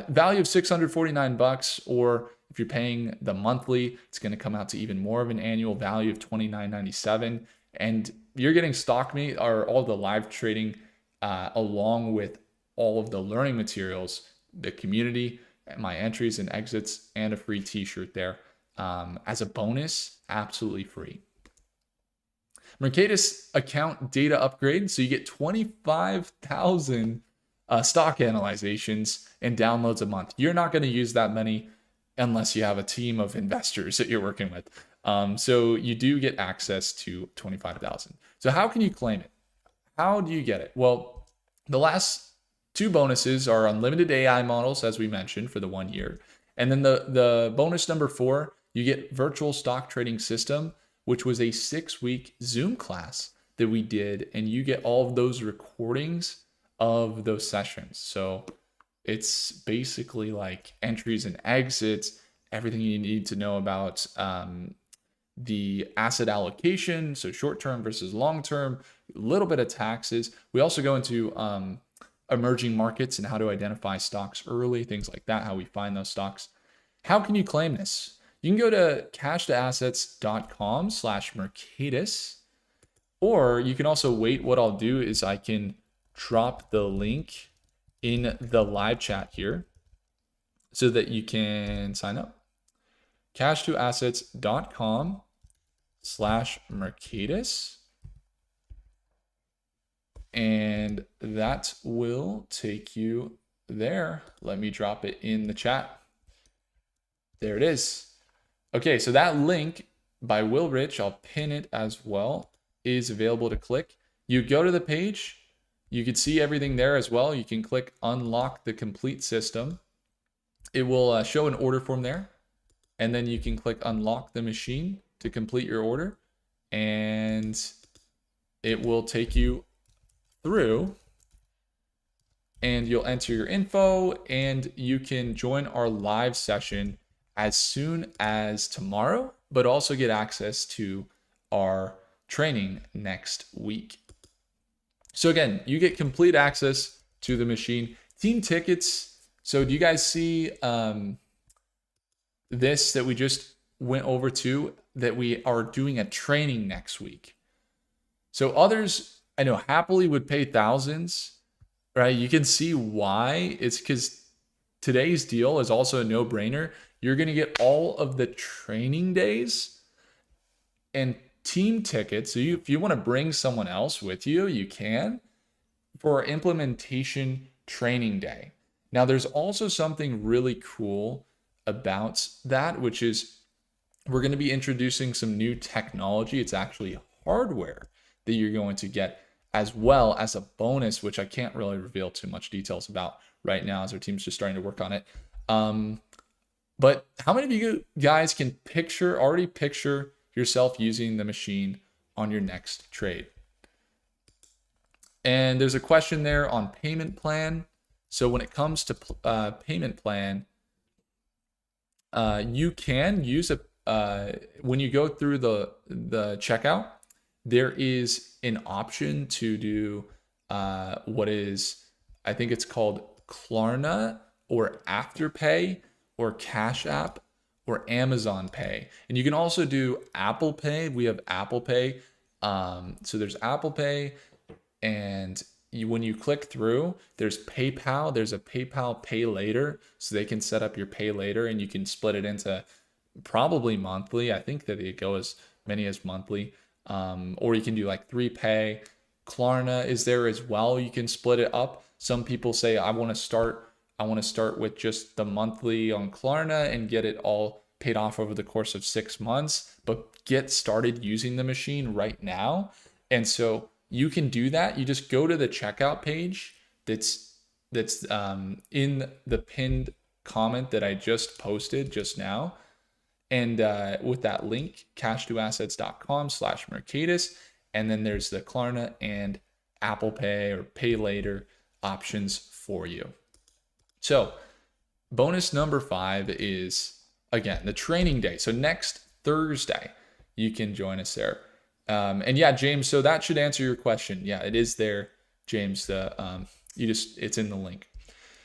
Value of $649, or if you're paying the monthly, it's going to come out to even more of an annual value of $29.97. And you're getting StockMate or all the live trading along with all of the learning materials, the community, my entries and exits, and a free t-shirt there as a bonus, absolutely free. Mercatus account data upgrade. So you get 25,000 stock analyzations and downloads a month. You're not going to use that many unless you have a team of investors that you're working with. So you do get access to 25,000. So how can you claim it? How do you get it? Well, the last two bonuses are unlimited AI models, as we mentioned, for the 1 year. And then the bonus number 4, you get virtual stock trading system, which was a 6-week Zoom class that we did. And you get all of those recordings of those sessions. So it's basically like entries and exits, everything you need to know about the asset allocation, so short-term versus long-term, a little bit of taxes. We also go into emerging markets and how to identify stocks early, things like that, how we find those stocks. How can you claim this? You can go to cash2assets.com/Mercatus, or you can also wait. What I'll do is I can drop the link in the live chat here so that you can sign up. cash2assets.com/Mercatus. And that will take you there. Let me drop it in the chat. There it is. Okay, so that link by Will Rich, I'll pin it as well, is available to click. You go to the page, you can see everything there as well. You can click unlock the complete system. It will show an order form there. And then you can click unlock the machine to complete your order. And it will take you through and you'll enter your info and you can join our live session as soon as tomorrow, but also get access to our training next week. So again, you get complete access to the machine. Team tickets. So do you guys see this that we just went over to, that we are doing a training next week? So others, I know, happily would pay thousands, right? You can see why. It's because today's deal is also a no-brainer. You're going to get all of the training days and team tickets. So if you want to bring someone else with you, you can, for our implementation training day. Now, there's also something really cool about that, which is we're going to be introducing some new technology. It's actually hardware that you're going to get, as well as a bonus, which I can't really reveal too much details about right now as our team's just starting to work on it. But how many of you guys can already picture yourself using the machine on your next trade? And there's a question there on payment plan. So when it comes to payment plan, you can use when you go through the checkout, there is an option to do what is, I think it's called Klarna or Afterpay or Cash App or Amazon Pay. And you can also do Apple Pay. We have Apple Pay. So there's Apple Pay, and when you click through, there's PayPal. There's a PayPal Pay Later, so they can set up your Pay Later, and you can split it into probably monthly. I think that it go as many as monthly. Or you can do like 3Pay. Klarna is there as well. You can split it up. Some people say, I want to start with just the monthly on Klarna and get it all paid off over the course of 6 months, but get started using the machine right now. And so you can do that. You just go to the checkout page that's in the pinned comment that I just posted just now. And with that link, cash2assets.com/Mercatus. And then there's the Klarna and Apple Pay or Pay Later options for you. So bonus number 5 is again, the training day. So next Thursday, you can join us there. And yeah, James, so that should answer your question. Yeah, it is there, James. It's in the link.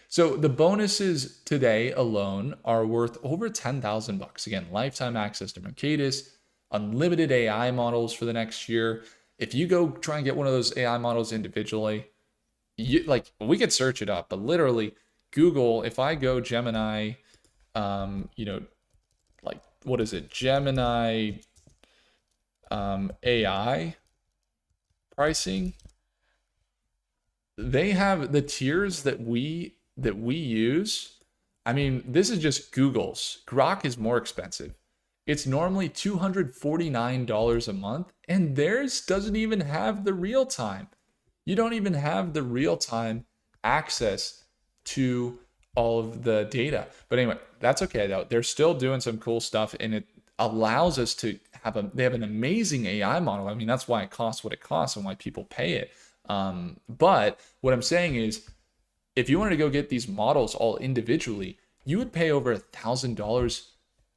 So the bonuses today alone are worth over $10,000. Again, lifetime access to Mercatus, unlimited AI models for the next year. If you go try and get one of those AI models individually, we could search it up, but literally Google, if I go Gemini, what is it? Gemini AI pricing. They have the tiers that we use. I mean, this is just Google's. Grok is more expensive. It's normally $249 a month, and theirs doesn't even have the real time. You don't even have the real time access to all of the data. But anyway, that's okay though. They're still doing some cool stuff, and it allows us to they have an amazing AI model. I mean, that's why it costs what it costs and why people pay it. But what I'm saying is, if you wanted to go get these models all individually, you would pay over $1,000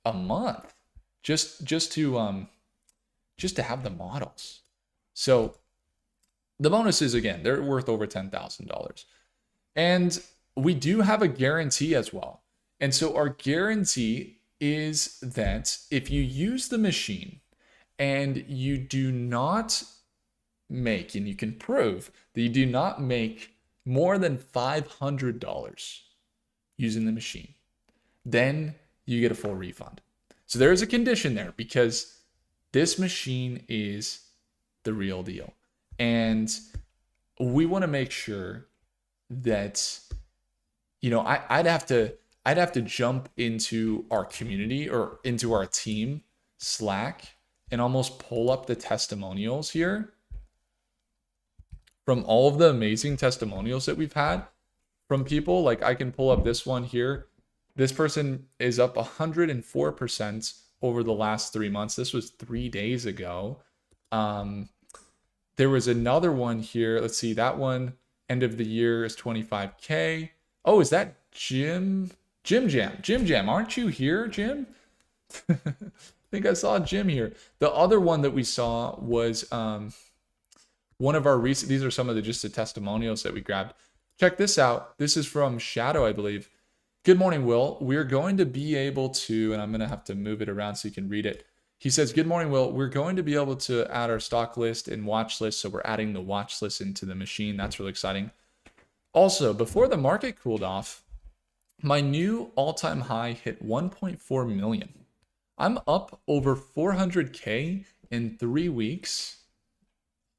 a month just to have the models. So the bonuses, again, they're worth over $10,000. And we do have a guarantee as well. And so our guarantee is that if you use the machine and you do not make, and you can prove that you do not make more than $500 using the machine, then you get a full refund. So there is a condition there, because this machine is the real deal. And we want to make sure that, I'd have to jump into our community or into our team Slack and almost pull up the testimonials here from all of the amazing testimonials that we've had from people. Like, I can pull up this one here. This person is up 104% over the last 3 months. This was 3 days ago. There was another one here. Let's see, that one, end of the year, is 25K. Oh, is that Jim Jam? Aren't you here, Jim? I think I saw Jim here. The other one that we saw was one of our recent, these are some of the testimonials that we grabbed. Check this out. This is from Shadow, I believe. Good morning, Will. We're going to be able to, and I'm going to have to move it around so you can read it. He says, good morning, Will. We're going to be able to add our stock list and watch list. So we're adding the watch list into the machine. That's really exciting. Also, before the market cooled off, my new all-time high hit 1.4 million. I'm up over 400K in 3 weeks.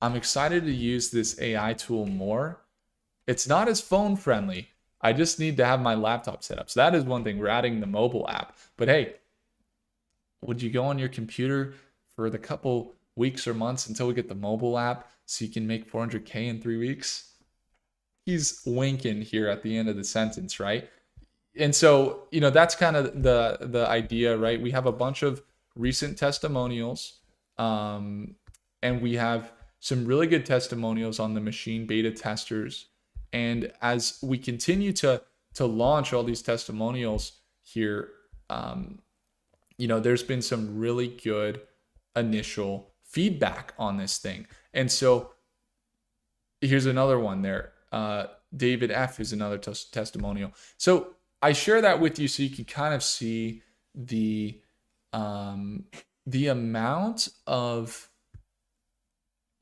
I'm excited to use this AI tool more. It's not as phone friendly. I just need to have my laptop set up. So that is one thing. We're adding the mobile app. But hey, would you go on your computer for the couple weeks or months until we get the mobile app so you can make 400K in 3 weeks? He's winking here at the end of the sentence, right? And so, that's kind of the idea, right? We have a bunch of recent testimonials, and we have some really good testimonials on the machine beta testers. And as we continue to launch all these testimonials here, there's been some really good initial feedback on this thing. And so here's another one there. David F is another testimonial. So I share that with you so you can kind of see the amount of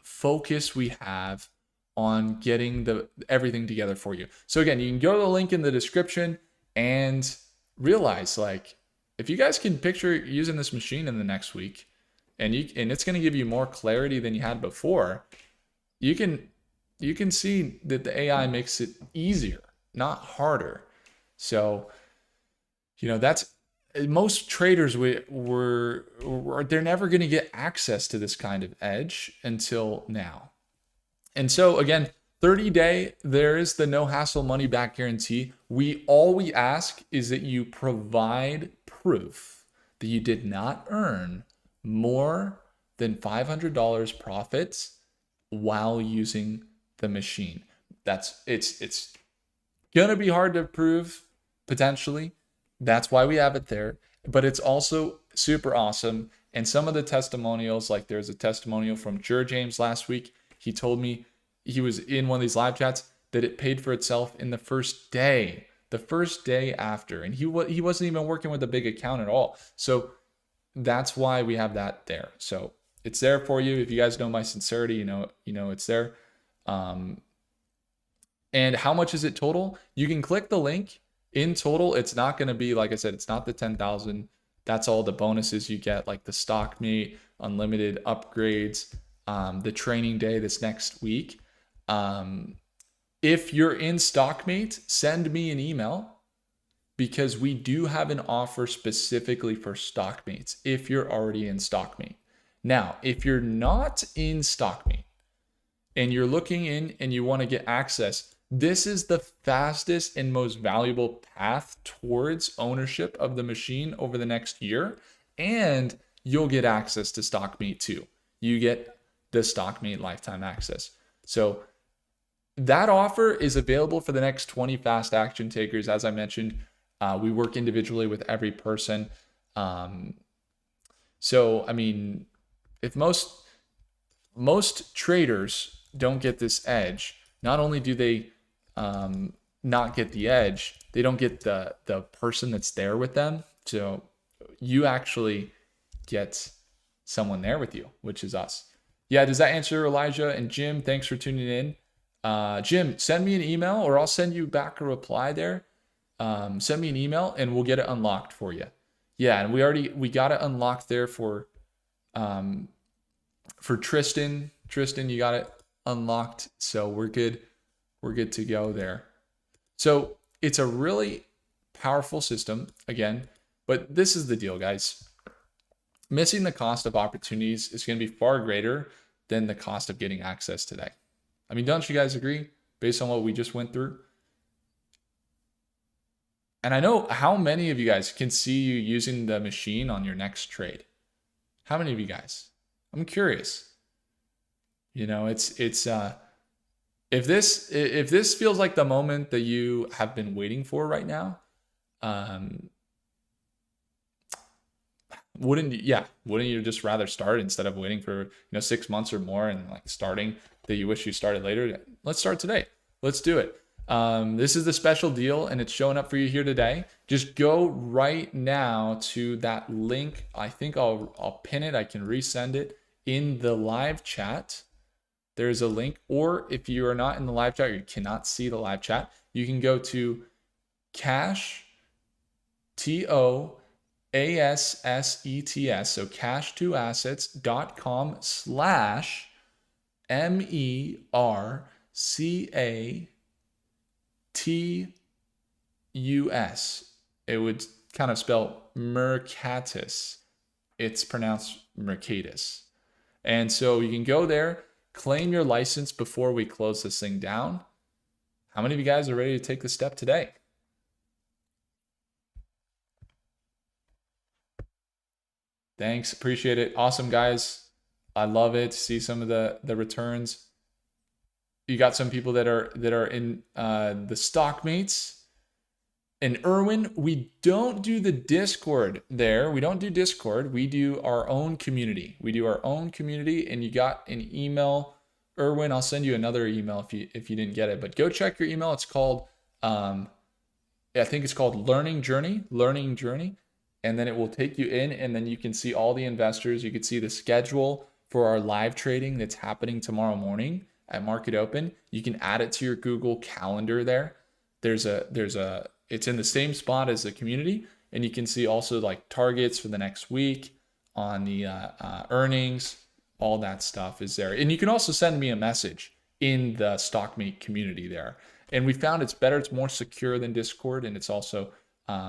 focus we have on getting everything together for you. So again, you can go to the link in the description and realize, like, if you guys can picture using this machine in the next week, and it's going to give you more clarity than you had before, you can see that the AI makes it easier, not harder. So, that's, most traders they're never going to get access to this kind of edge until now. And so again, 30-day, there is the no hassle money back guarantee. All we ask is that you provide proof that you did not earn more than $500 profits while using the machine. It's gonna be hard to prove, potentially. That's why we have it there. but it's also super awesome. And some of the testimonials, like there's a testimonial from Jur James last week. He told me he was in one of these live chats that it paid for itself in the first day after, and he wasn't even working with a big account at all. So that's why we have that there. So it's there for you. If you guys know my sincerity, you know it's there. And how much is it total? You can click the link. In total, it's not going to be, like I said, it's not the 10,000. That's all the bonuses you get, like the stock meet, unlimited upgrades, the training day this next week. If you're in Stockmate, send me an email because we do have an offer specifically for Stockmates if you're already in Stockmate. Now, if you're not in Stockmate and you're looking in and you want to get access, this is the fastest and most valuable path towards ownership of the machine over the next year. And you'll get access to Stockmate too. You get the Stockmate lifetime access. So that offer is available for the next 20 fast action takers. As I mentioned, we work individually with every person. So, I mean, if most traders don't get this edge, not only do they not get the edge, they don't get the person that's there with them. So you actually get someone there with you, which is us. Yeah, does that answer, Elijah? And Jim, thanks for tuning in. Jim, send me an email or I'll send you back a reply there. Send me an email and we'll get it unlocked for you. Yeah, and we got it unlocked there for Tristan. Tristan, you got it unlocked. So we're good. We're good to go there. So it's a really powerful system again, but this is the deal, guys. Missing the cost of opportunities is going to be far greater than the cost of getting access today. I mean, don't you guys agree based on what we just went through? And I know how many of you guys can see you using the machine on your next trade. How many of you guys? I'm curious. You know, it's if this feels like the moment that you have been waiting for right now, wouldn't you just rather start instead of waiting for 6 months or more and like starting that you wish you started later? Let's start today. Let's do it. This is the special deal and it's showing up for you here today. Just go right now to that link. I think I'll pin it. I can resend it in the live chat. There's a link, or if you are not in the live chat, you cannot see the live chat, you can go to cash, TOASSETS, so cash2assets.com/MERCATUS. It would kind of spell Mercatus. It's pronounced Mercatus. And so you can go there, claim your license before we close this thing down. How many of you guys are ready to take the step today? Thanks, appreciate it. Awesome, guys. I love it. See some of the returns. You got some people that are in the Stockmates. And Erwin, we don't do the Discord there. We don't do Discord. We do our own community. And you got an email. Erwin, I'll send you another email if you didn't get it. But go check your email. It's called, I think it's called Learning Journey. And then it will take you in, and then you can see all the investors. You can see the schedule for our live trading that's happening tomorrow morning at Market Open. You can add it to your Google Calendar there. It's in the same spot as the community, and you can see also like targets for the next week on the earnings. All that stuff is there. And you can also send me a message in the Stockmate community there. And we found it's better, it's more secure than Discord, and it's also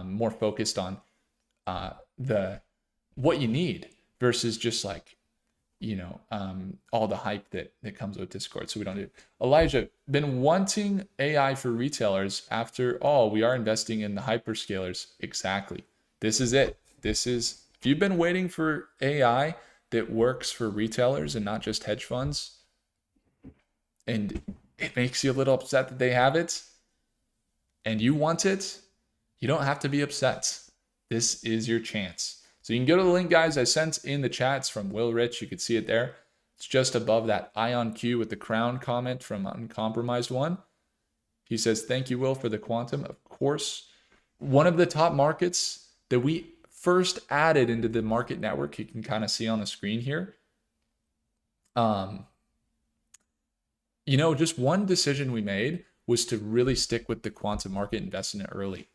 more focused on what you need versus just like all the hype that comes with Discord. So we don't do it. Elijah, been wanting AI for retailers. After all, we are investing in the hyperscalers. Exactly. This is it. If you've been waiting for AI that works for retailers and not just hedge funds, and it makes you a little upset that they have it and you want it, you don't have to be upset. this is your chance. So you can go to the link, guys, I sent in the chats from Will Rich. You could see it there. It's just above that IonQ with the crown comment from Uncompromised One. He says, thank you, Will, for the quantum. Of course, one of the top markets that we first added into the market network, you can kind of see on the screen here. You know, just one decision we made was to really stick with the quantum market, invest in it early.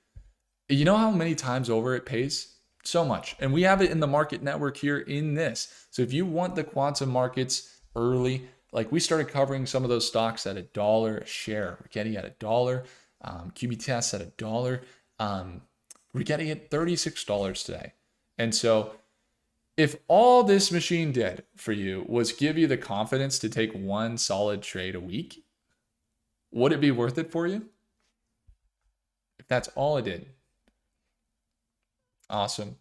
You know how many times over it pays? So much. And we have it in the market network here in this. So if you want the quantum markets early, like we started covering some of those stocks at $1 a share. We're getting at $1, QBTS at $1. We're getting it $36 today. And so if all this machine did for you was give you the confidence to take one solid trade a week, would it be worth it for you? If that's all it did. Awesome.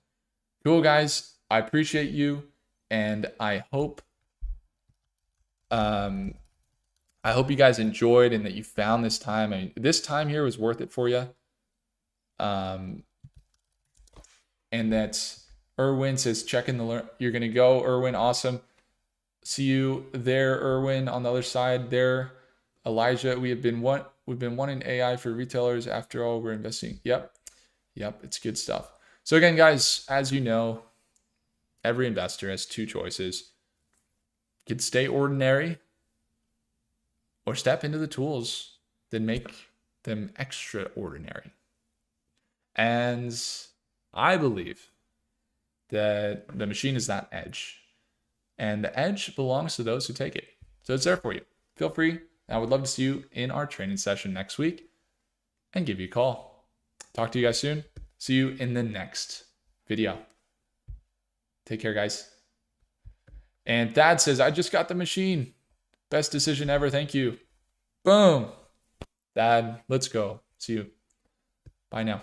Cool, guys. I appreciate you. And I hope you guys enjoyed and that you found this time. I mean, this time here was worth it for you. And that's Erwin says, check in the you're going to go, Erwin. Awesome. See you there, Erwin, on the other side there. Elijah, we've been wanting AI for retailers. After all, we're investing. Yep. It's good stuff. So again, guys, as you know, every investor has two choices. You could stay ordinary or step into the tools that make them extraordinary. And I believe that the machine is that edge. And the edge belongs to those who take it. So it's there for you. Feel free. I would love to see you in our training session next week and give you a call. Talk to you guys soon. See you in the next video. Take care, guys. And Thad says, I just got the machine. Best decision ever. Thank you. Boom. Thad, let's go. See you. Bye now.